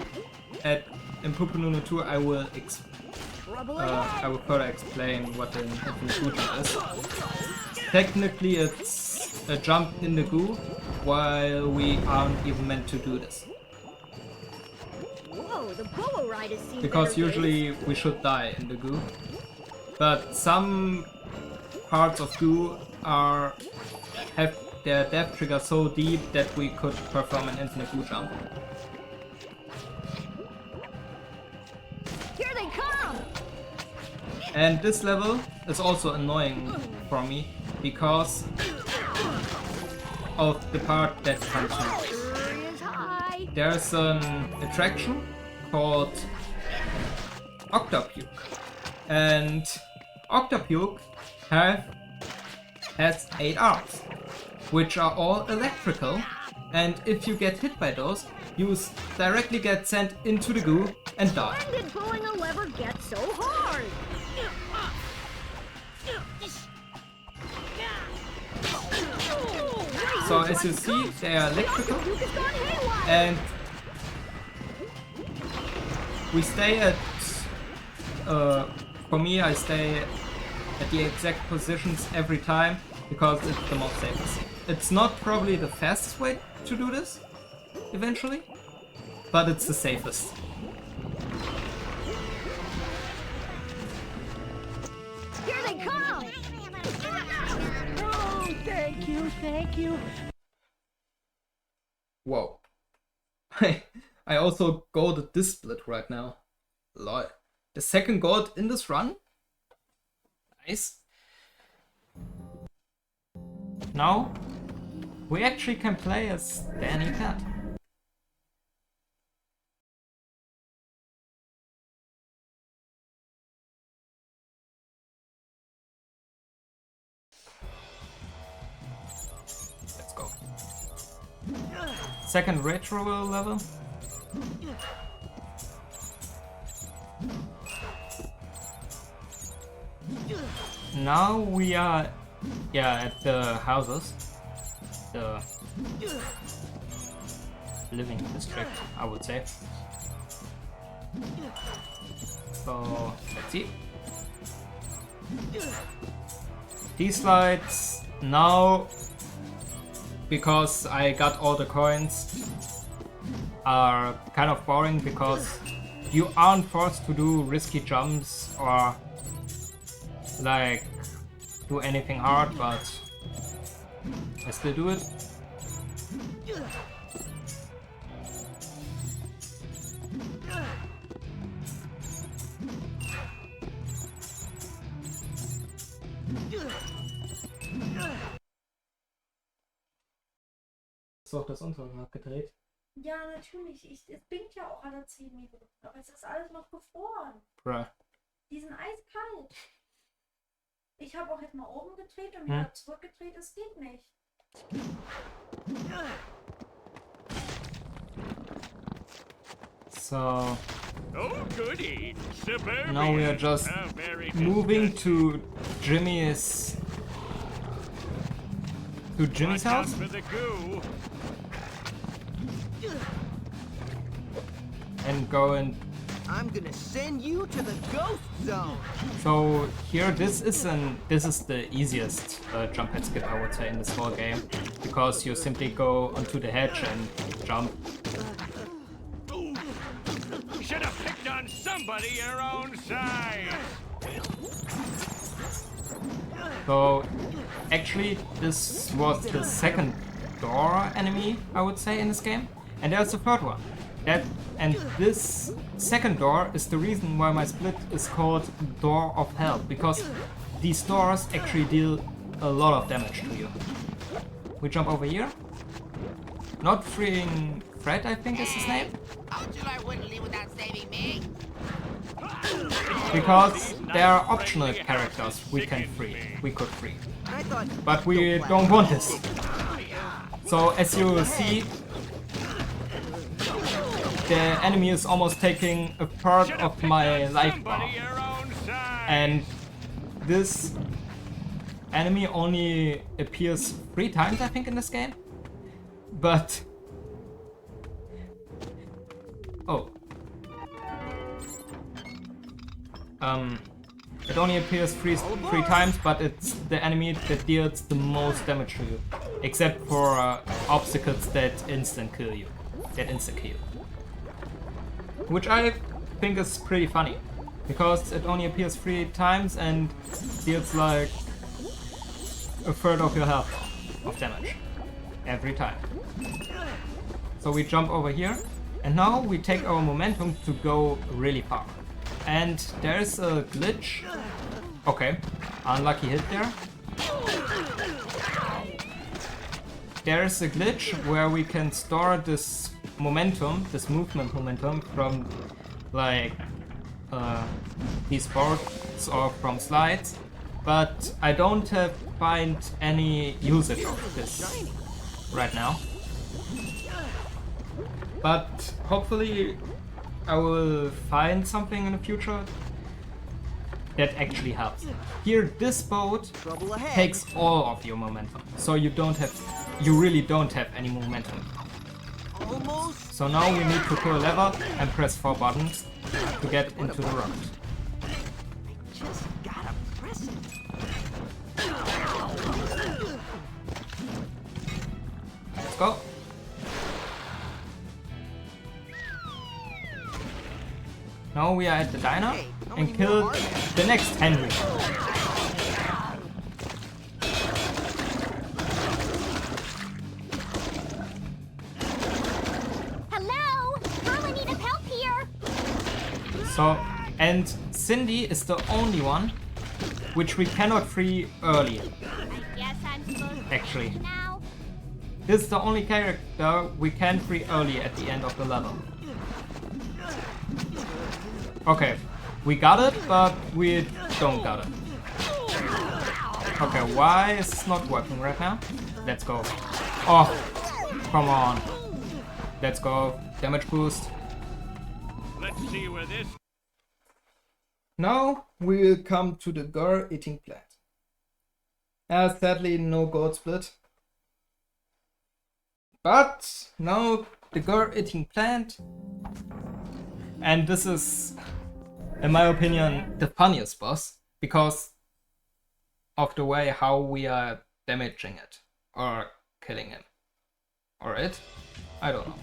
in Pupununu 2, I will I will further explain what an infinite goo jump is. Technically, it's a jump in the goo, while we aren't even meant to do this. Whoa, the boa ride has seen Because better usually we should die in the goo. But some parts of goo have their death trigger so deep that we could perform an infinite goo jump. Here they come! And this level is also annoying for me because of the part that comes next. Is high. There's an attraction called Octopuke. And Octopuke has 8 arms, which are all electrical, and if you get hit by those, you directly get sent into the goo and die. When did pulling a lever get so hard? So as you see, they are electrical, Duke has gone haywire! and we stay at, for me I stay at the exact positions every time because it's the most safest. It's not probably the fastest way to do this, eventually, but it's the safest. Here they come! Oh, thank you, thank you. Whoa. I also golded this split right now. Lol. The second gold in this run? Nice. Now, we actually can play as Danny Cat. Let's go. Second retro level. Now we are, at the houses, the living district, I would say. So let's see. These lights now, because I got all the coins, are kind of boring because you aren't forced to do risky jumps or like do anything hard, but I still do it. Ist doch das unsere Rad gedreht. Ja, natürlich. Es bingt ja auch alle 10 Minuten. Aber es ist alles noch gefroren. Bruh. Die sind eiskalt. Ich habe auch jetzt mal oben gedreht und wieder zurückgedreht. Es geht nicht. So Oh, goody. Suburbia. now we are just How very moving disgusting. to Jimmy's Watch out house. for the goo. And go and I'm gonna send you to the ghost zone. so here this is the easiest jump head skip, I would say, in this whole game, because you simply go onto the hedge and jump. You should have picked on somebody your own size. So actually this was the second door enemy, I would say, in this game, and there's the third one. And this second door is the reason why my split is called Door of Hell, because these doors actually deal a lot of damage to you. We jump over here. Not freeing Fred, I think is his name. Told you I wouldn't leave without saving me. Because there are optional characters we could free. I thought But we don't want this. So as you see, the enemy is almost taking a part Should have of picked my on life somebody bar. your own size. And this enemy only appears 3 times, I think, in this game. But oh, It only appears three times, but it's the enemy that deals the most damage to you. Except for obstacles that instant kill you. Which I think is pretty funny. Because it only appears 3 times and deals like a third of your health of damage. Every time. So we jump over here. And now we take our momentum to go really far. And there's a glitch. Okay, unlucky hit there. There's a glitch where we can store this momentum, this movement momentum from like these boards or from slides. But I don't find any usage of this right now. But hopefully I will find something in the future that actually helps. Here, this boat takes all of your momentum, so you really don't have any momentum. Almost. So now we need to pull a lever and press 4 buttons to get into the road. Just gotta press it. Let's go. Now we are at the diner and kill the next Henry. Hello? I need help here. So, and Cindy is the only one which we cannot free early. I guess I'm supposed to Actually, now. this is the only character we can free early at the end of the level. Okay, we got it, but we don't got it. Okay, why is this not working right now? Let's go. Oh, come on. Let's go. Damage boost. Let's see where this. Now we will come to the girl-eating plant. Sadly, no gold split. But now the girl-eating plant. And this is, in my opinion, the funniest boss because of the way how we are damaging it or killing him or it. I don't know.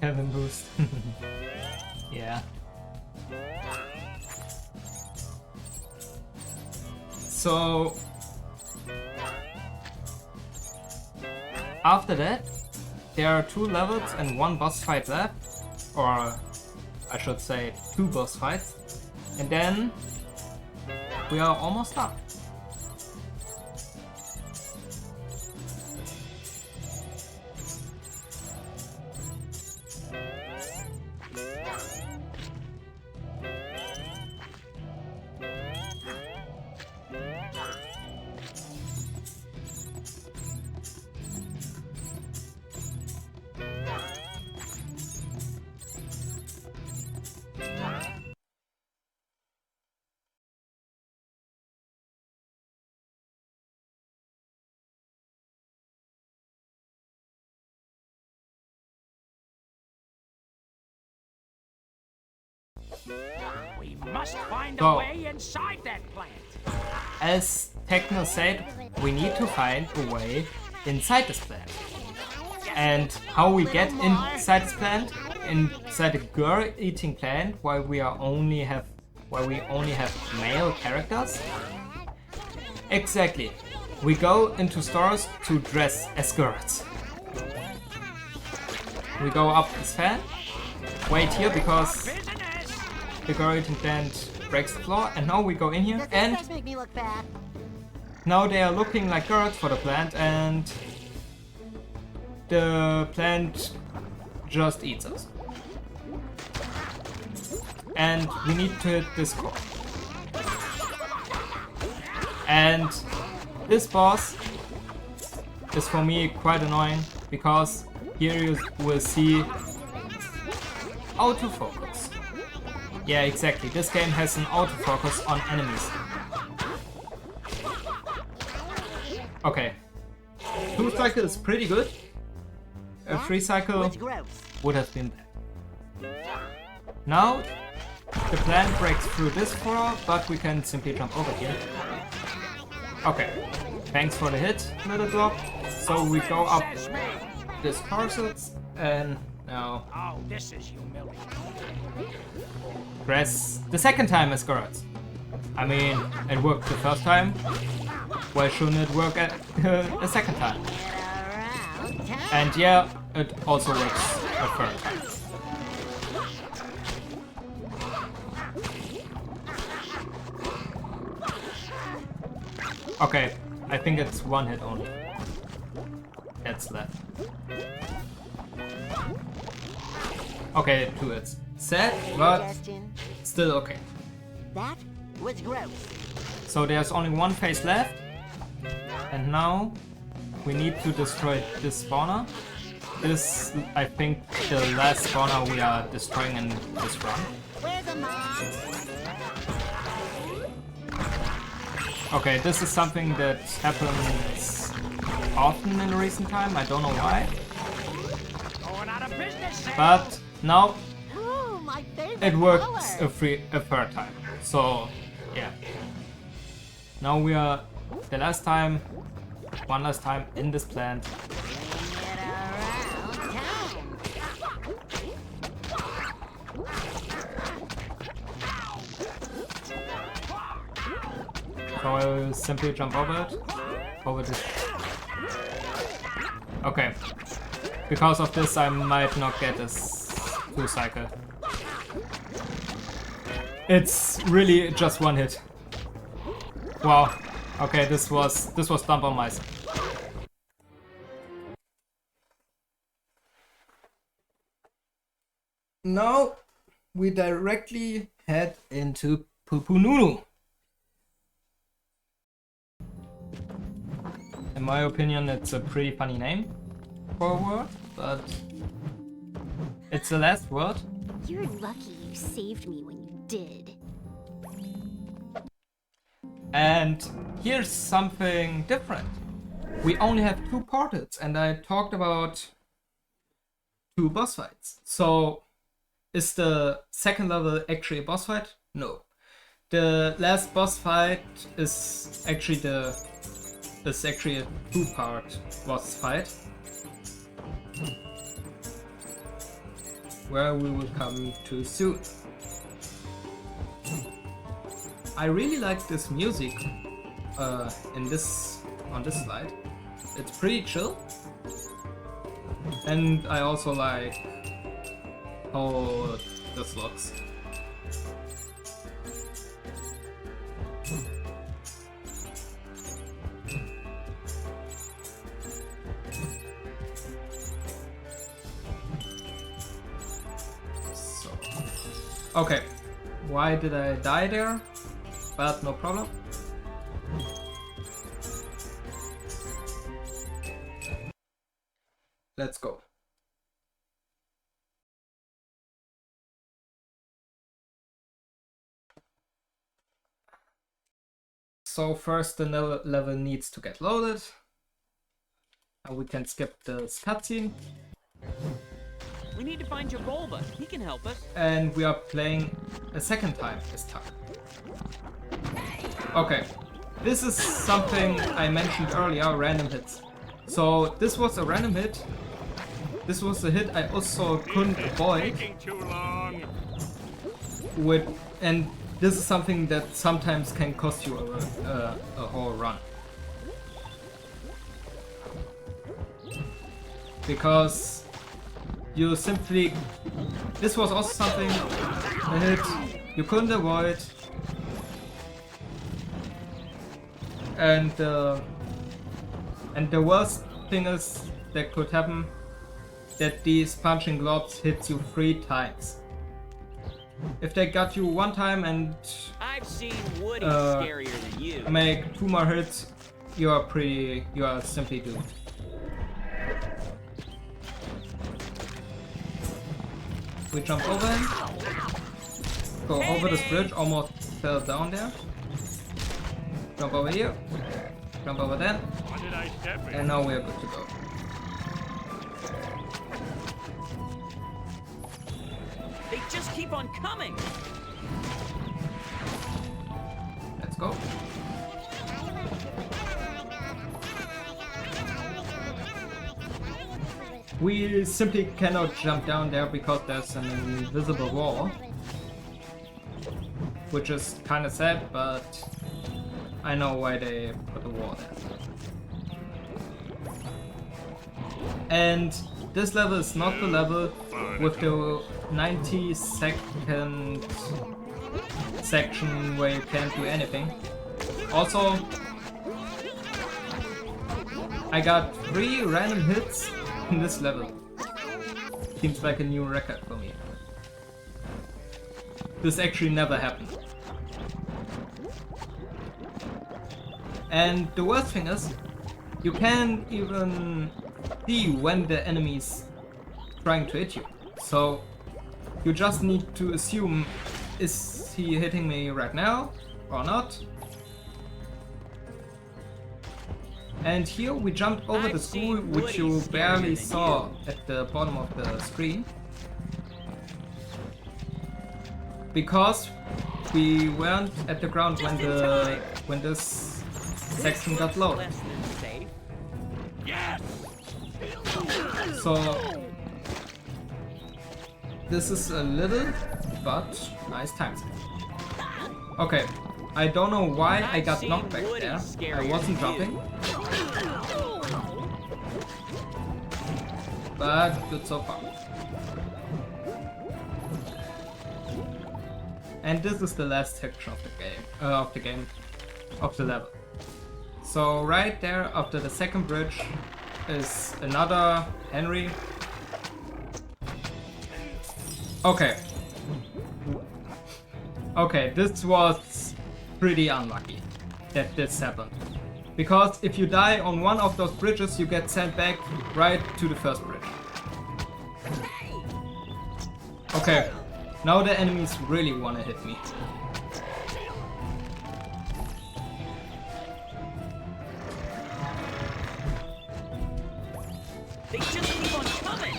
Heaven boost. Yeah. So after that, there are 2 levels and 1 boss fight left, or I should say 2 boss fights, and then we are almost done. We must find So, a way inside that plant. as Techno said, we need to find a way inside this plant. And how we get inside this plant, inside the girl-eating plant, while we only have male characters? Exactly. We go into stores to dress as girls. We go up this fan, wait here because the girl-eating plant breaks the floor, and now we go in here and make me look bad. now they are looking like girls for the plant, and the plant just eats us. And we need to hit this core. And this boss is for me quite annoying because here you will see autofocus. Yeah, exactly. This game has an autofocus on enemies. Okay. 2 cycle is pretty good. A 3 cycle What's gross? would have been bad. Now the plant breaks through this floor, but we can simply jump over here. Okay. Thanks for the hit, little drop. So we go up this parcels and now Oh, this is humiliating. press the second time as correct. I mean, it worked the first time. Why shouldn't it work a second time? And yeah, it also works a third time. Okay, I think it's 1 hit only. That's left. Okay, 2 hits. Sad, but Justin, still okay. that was gross. So there's only 1 phase left. And now we need to destroy this spawner. This, I think, the last spawner we are destroying in this run. Where's the mom? Okay, this is something that happens often in recent time. I don't know why. Going out of business, Sam. But now Oh, my favorite it works color. a third time. So, yeah. Now we are the last time, one last time in this plant. Get around town. So I will simply jump over it. Over this. Okay. Because of this I might not get this 2 cycle. It's really just 1 hit. Wow. Okay, this was dumb on my side. Now we directly head into Pupununu. In my opinion, it's a pretty funny name for a word, but it's the last word. You're lucky you saved me when you did. And here's something different. We only have 2 portals, and I talked about 2 boss fights. So, is the second level actually a boss fight? No. The last boss fight is actually a 2-part boss fight, where we will come to soon. I really like this music on this slide. It's pretty chill, and I also like how this looks. So, okay, why did I die there? But no problem. Let's go. So first the level needs to get loaded. And we can skip this cutscene. We need to find Javolva. He can help us. And we are playing a second time this time. Okay, this is something I mentioned earlier, random hits. So this was a random hit. This was a hit I also couldn't avoid. Taking too long. And this is something that sometimes can cost you a whole run. Because you simply... This was also something, a hit you couldn't avoid. And the worst thing is that could happen, that these punching globs hit you 3 times. If they got you 1 time and I've seen Woody scarier than you. make 2 more hits, you are simply doomed. We jump over him, go over this bridge, almost fell down there. Jump over here, jump over there. What did I step in? And now we're good to go. They just keep on coming. Let's go. We simply cannot jump down there because there's an invisible wall. Which is kinda sad, but I know why they put the wall there. And this level is not the level with the 90-second section where you can't do anything. Also, I got 3 random hits in this level. Seems like a new record for me. This actually never happened. And the worst thing is, you can't even see when the enemy's trying to hit you. So you just need to assume, is he hitting me right now or not? And here we jumped over the school, which you barely saw at the bottom of the screen. Because we weren't at the ground when this section got loaded. Less than safe. Yes! So this is a little but nice time save. Okay, I don't know why I got knocked back there. I wasn't jumping. But good so far. And this is the last section of the level. So right there after the second bridge is another Henry. Okay. Okay, this was pretty unlucky that this happened. Because if you die on one of those bridges, you get sent back right to the first bridge. Okay, now the enemies really wanna hit me. They just keep on coming.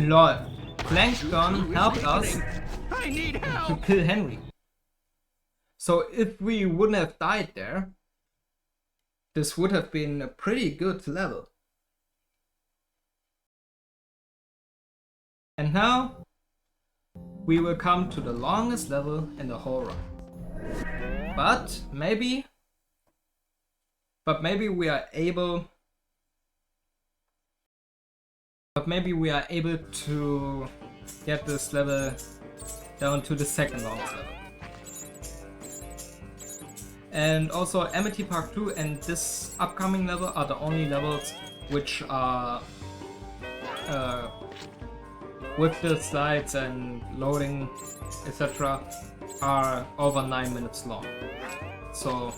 Lol, Plankton helped us I need to help! kill Henry. So if we wouldn't have died there, this would have been a pretty good level. And now we will come to the longest level in the whole run. But maybe we are able to get this level down to the second longest level. And also Amity Park 2 and this upcoming level are the only levels which are with the slides and loading etc. are over 9 minutes long. So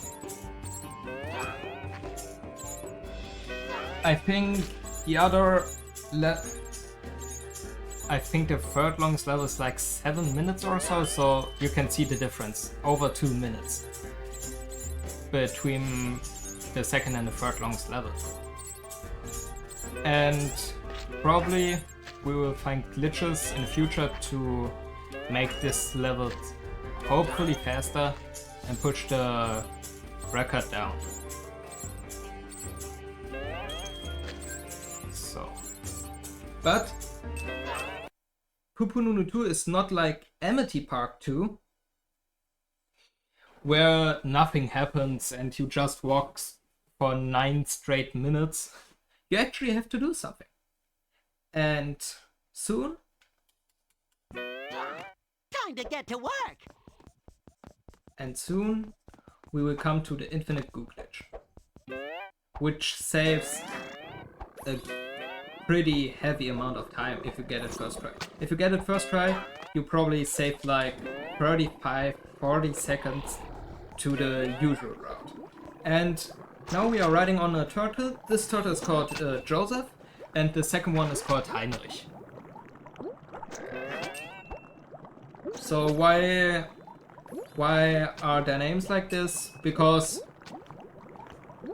I think the other I think the third longest level is like 7 minutes or so, so you can see the difference, over 2 minutes between the second and the third longest level. And probably we will find glitches in the future to make this level hopefully faster and push the record down. So, but Pupununu 2 is not like Amity Park 2, where nothing happens and you just walk for 9 straight minutes. You actually have to do something. And soon... Time to get to work! And soon we will come to the infinite goo glitch, which saves a pretty heavy amount of time if you get it first try. If you get it first try, you probably save like 35-40 seconds to the usual route. And now we are riding on a turtle. This turtle is called Joseph, and the second one is called Heinrich. So while Why are their names like this? Because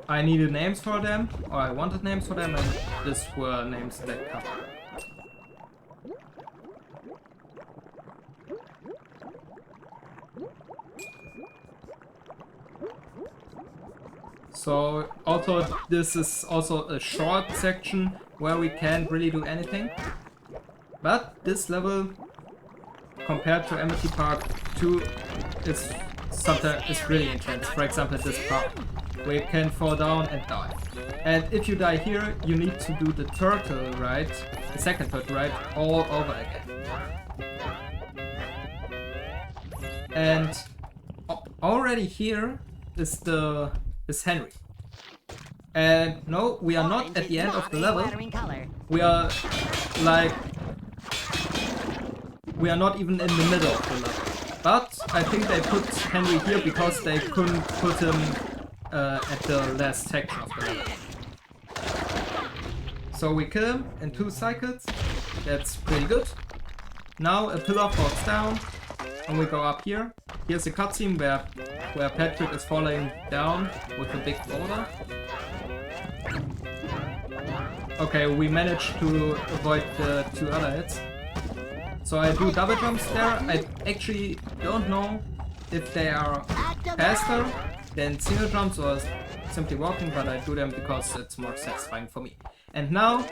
I needed names for them, or I wanted names for them, and these were names that come. So also this is also a short section where we can't really do anything. But this level compared to Amity Park 2 is really intense. For example, this part where you can fall down and die. And if you die here, you need to do the turtle ride, the second turtle ride, all over again. And already here is Henry. And no, we are not at the end of the level. We are like, we are not even in the middle of the level. But I think they put Henry here because they couldn't put him at the last section of the level. So we kill him in 2 cycles. That's pretty good. Now a pillar falls down and we go up here. Here's a cutscene where Patrick is falling down with a big boulder. Okay, we managed to avoid the 2 other hits. So I do double jumps there. I actually don't know if they are faster than single jumps or simply walking, but I do them because it's more satisfying for me. And now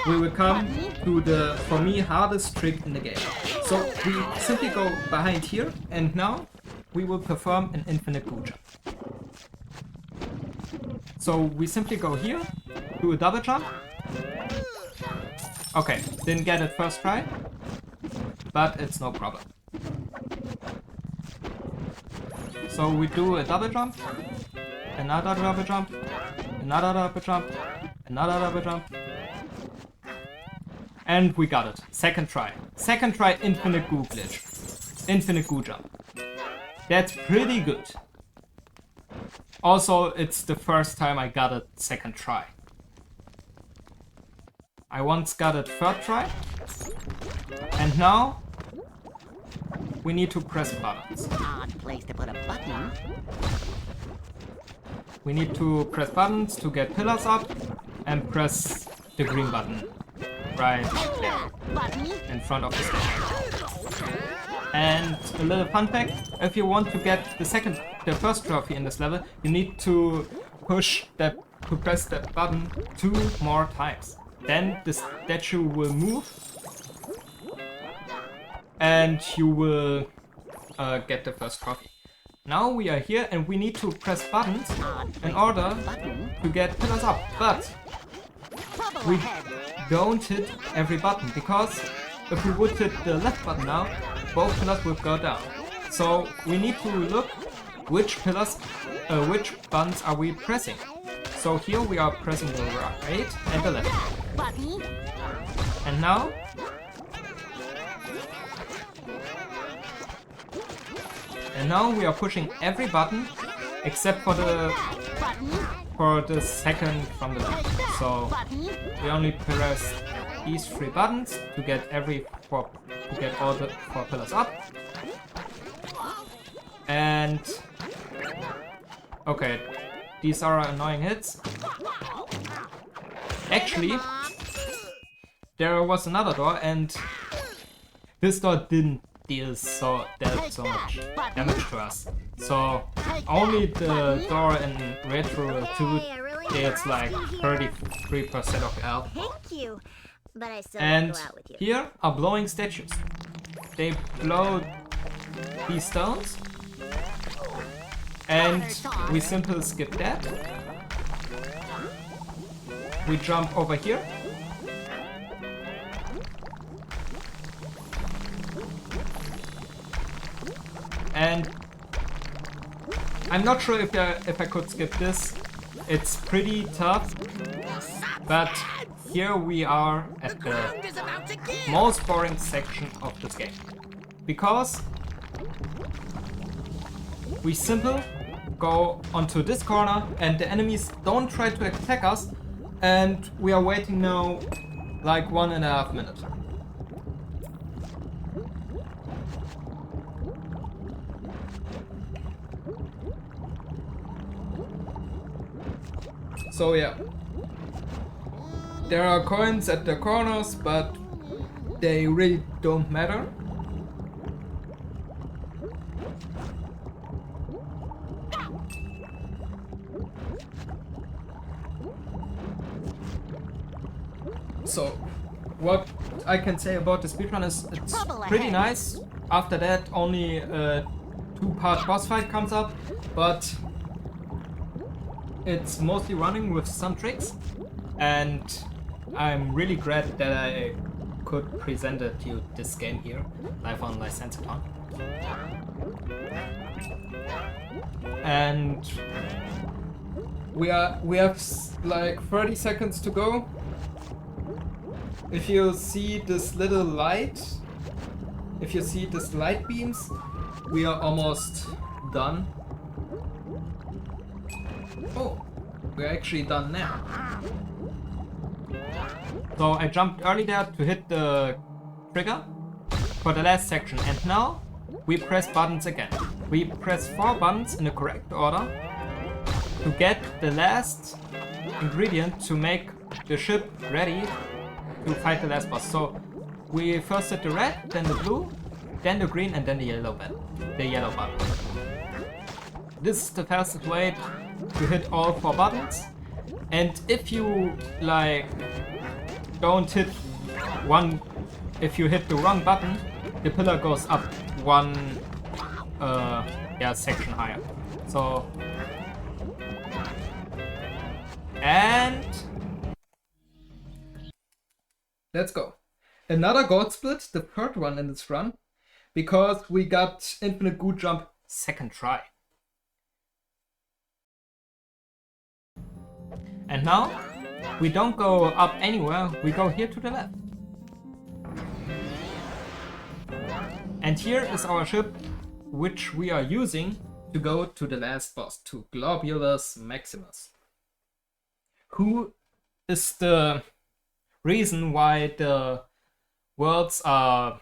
we will come to the, for me, hardest trick in the game. So we simply go behind here, and now we will perform an infinite goo jump. So we simply go here, do a double jump. Okay, didn't get it first try, but it's no problem. So we do a double jump, another double jump, another double jump, another double jump. And we got it. Second try. Second try, infinite goo glitch. Infinite goo jump. That's pretty good. Also, it's the first time I got it second try. I once got it third try. And now we need to press buttons. Odd place to put a button. We need to press buttons to get pillars up and press the green button right there in front of the stage. And a little fun fact, if you want to get the first trophy in this level, you need to press that button 2 more times. Then the statue will move and you will get the first trophy. Now we are here and we need to press buttons in order to get pillars up, but we don't hit every button, because if we would hit the left button now, both pillars would go down. So we need to look which buttons are we pressing. So here we are pressing the right and the left. And now we are pushing every button except for the second from the left. So we only press these 3 buttons to get all the 4 pillars up. And okay, these are annoying hits. Actually, there was another door, and this door didn't deal so much damage to us. So only the door in Retro 2 deals like 33% of health. Thank you. But I still And want to go out with you. here are blowing statues. They blow these stones, and we simply skip that. We jump over here. And I'm not sure if I could skip this. It's pretty tough, but here we are at the most boring section of this game. Because we simply go onto this corner and the enemies don't try to attack us, and we are waiting now like 1.5 minutes. So yeah. There are coins at the corners, but they really don't matter. So, what I can say about the speedrun is it's pretty nice. After that, only a 2-part boss fight comes up, but it's mostly running with some tricks, and I'm really glad that I could present it to you this game here, live on Licenseton. And we have like 30 seconds to go. If you see this little light, if you see this light beams, we are almost done. Oh, we're actually done now. So I jumped early there to hit the trigger for the last section, and now we press buttons again. We press 4 buttons in the correct order to get the last ingredient to make the ship ready to fight the last boss. So we first hit the red, then the blue, then the green, and then the yellow button. This is the fastest way to hit all 4 buttons. And if you like don't hit one, if you hit the wrong button, the pillar goes up 1 section higher. So, and let's go. Another gold split, the third one in this run, because we got infinite goo jump second try. And now we don't go up anywhere, we go here to the left. And here is our ship, which we are using to go to the last boss, to Globulus Maximus, who is the reason why the worlds are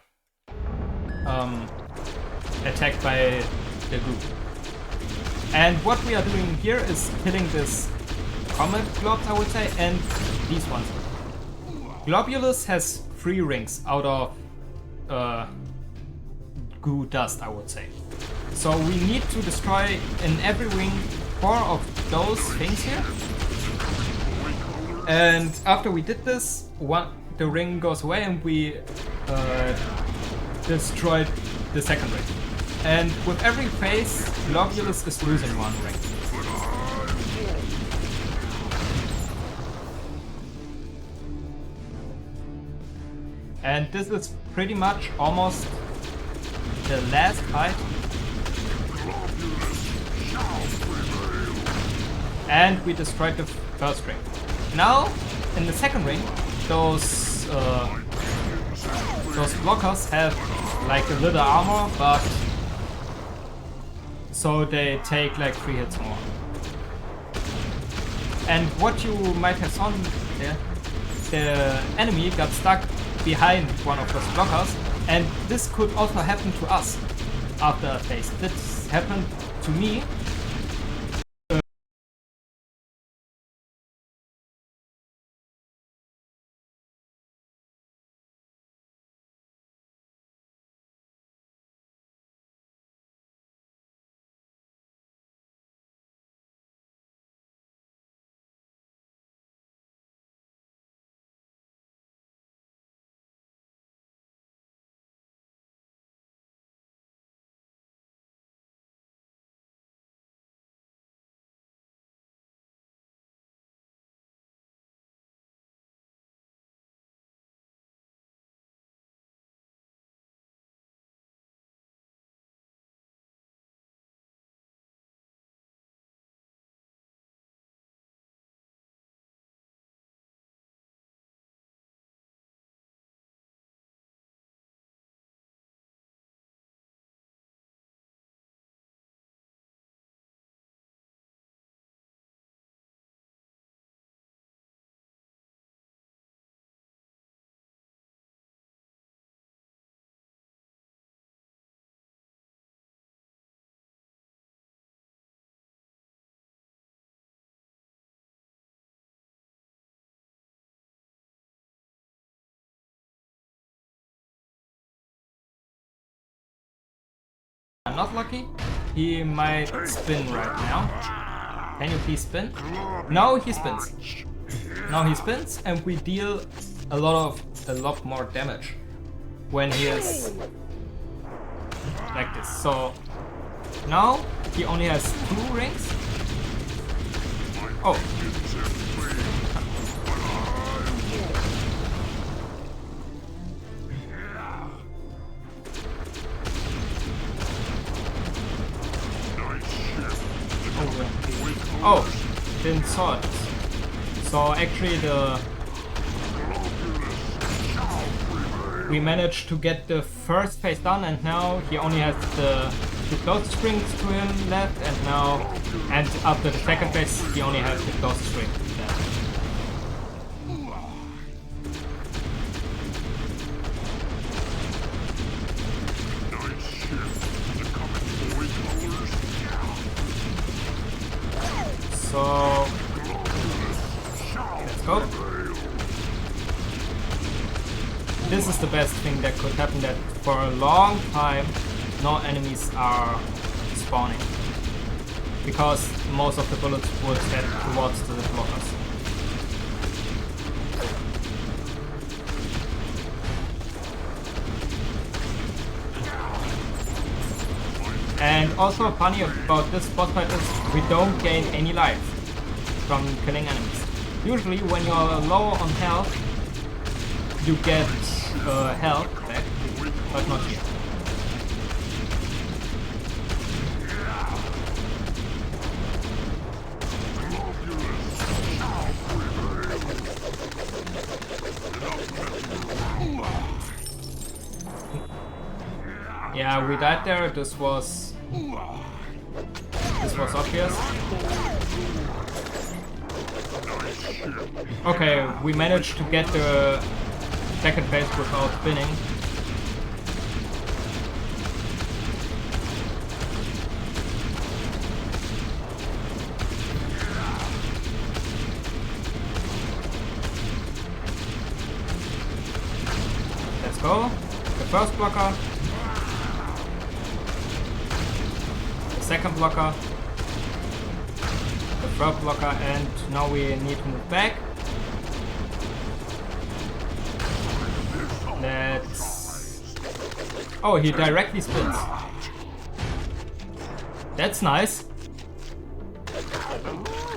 attacked by the goo. And what we are doing here is killing this comet globs, I would say, and these ones. Globulus has 3 rings out of goo dust, I would say. So we need to destroy in every ring 4 of those things here. And after we did this, the ring goes away and we destroyed the second ring. And with every phase, Globulus is losing 1 ring. And this is pretty much almost the last fight. And we destroyed the first ring. Now, in the second ring, those blockers have like a little armor, but so they take like 3 hits more. And what you might have seen there, the enemy got stuck behind one of those blockers, and this could also happen to us after a phase. This happened to me not lucky. He might spin right now. Can you please spin? No, he spins. Now he spins, and we deal a lot more damage when he is like this. So now he only has 2 rings. Oh. Oh, didn't saw it. So actually we managed to get the first phase done, and now he only has the 2 close strings to him left, and after the second phase he only has the close string left. So let's go. This is the best thing that could happen, that for a long time no enemies are spawning, because most of the bullets would head towards the blockers. And also funny about this boss fight is we don't gain any life from killing enemies. Usually when you're low on health, you get health back, but not here. Yeah, we died there. This was obvious. Okay, we managed to get the second phase without spinning. Let's go. The first blocker. The second blocker. The third blocker, and now we need to move back. Let's... Oh, he directly spins. That's nice.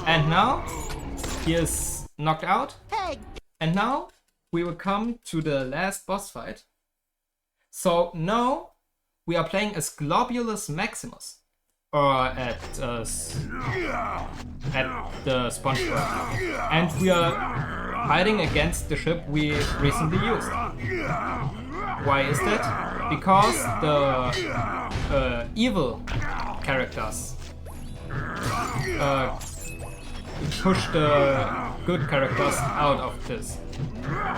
And now he is knocked out. And now we will come to the last boss fight. So now we are playing as Globulus Maximus, or at the SpongeBob, and we are fighting against the ship we recently used. Why is that? Because the evil characters push the good characters out of this.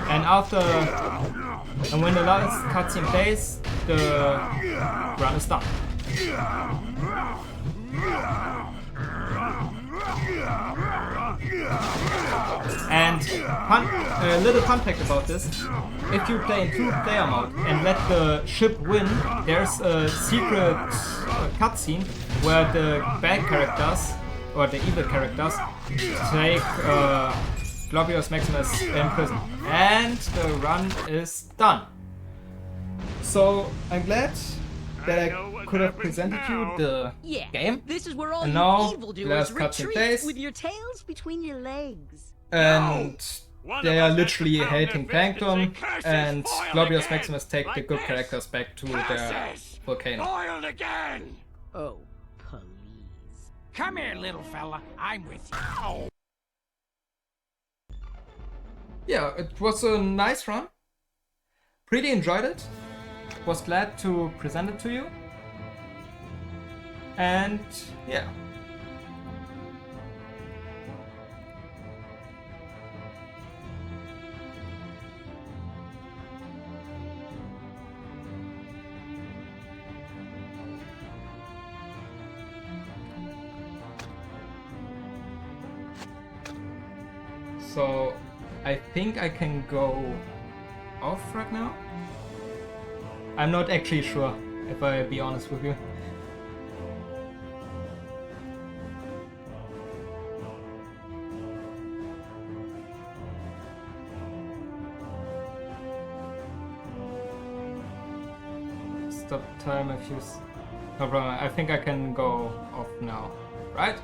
And when the last cutscene plays, the run is done. And a little fun fact about this: if you play in 2-player mode and let the ship win, there's a secret cutscene where the bad characters, or the evil characters, take Globulus Maximus in prison. And the run is done. So I'm glad that I could have presented you the game. This is where all And you now evildoers last cutscene retreat plays. with your tails between your legs. And they are literally hating Plankton, and Globulus Maximus take the good characters back to their volcano. Boiled again! Oh, please. Come here, little fella. I'm with you. Yeah, it was a nice run. Pretty enjoyed it. Was glad to present it to you. And yeah. So I think I can go off right now. I'm not actually sure, if I be honest with you. stop time if you... No problem, I think I can go off now. Right?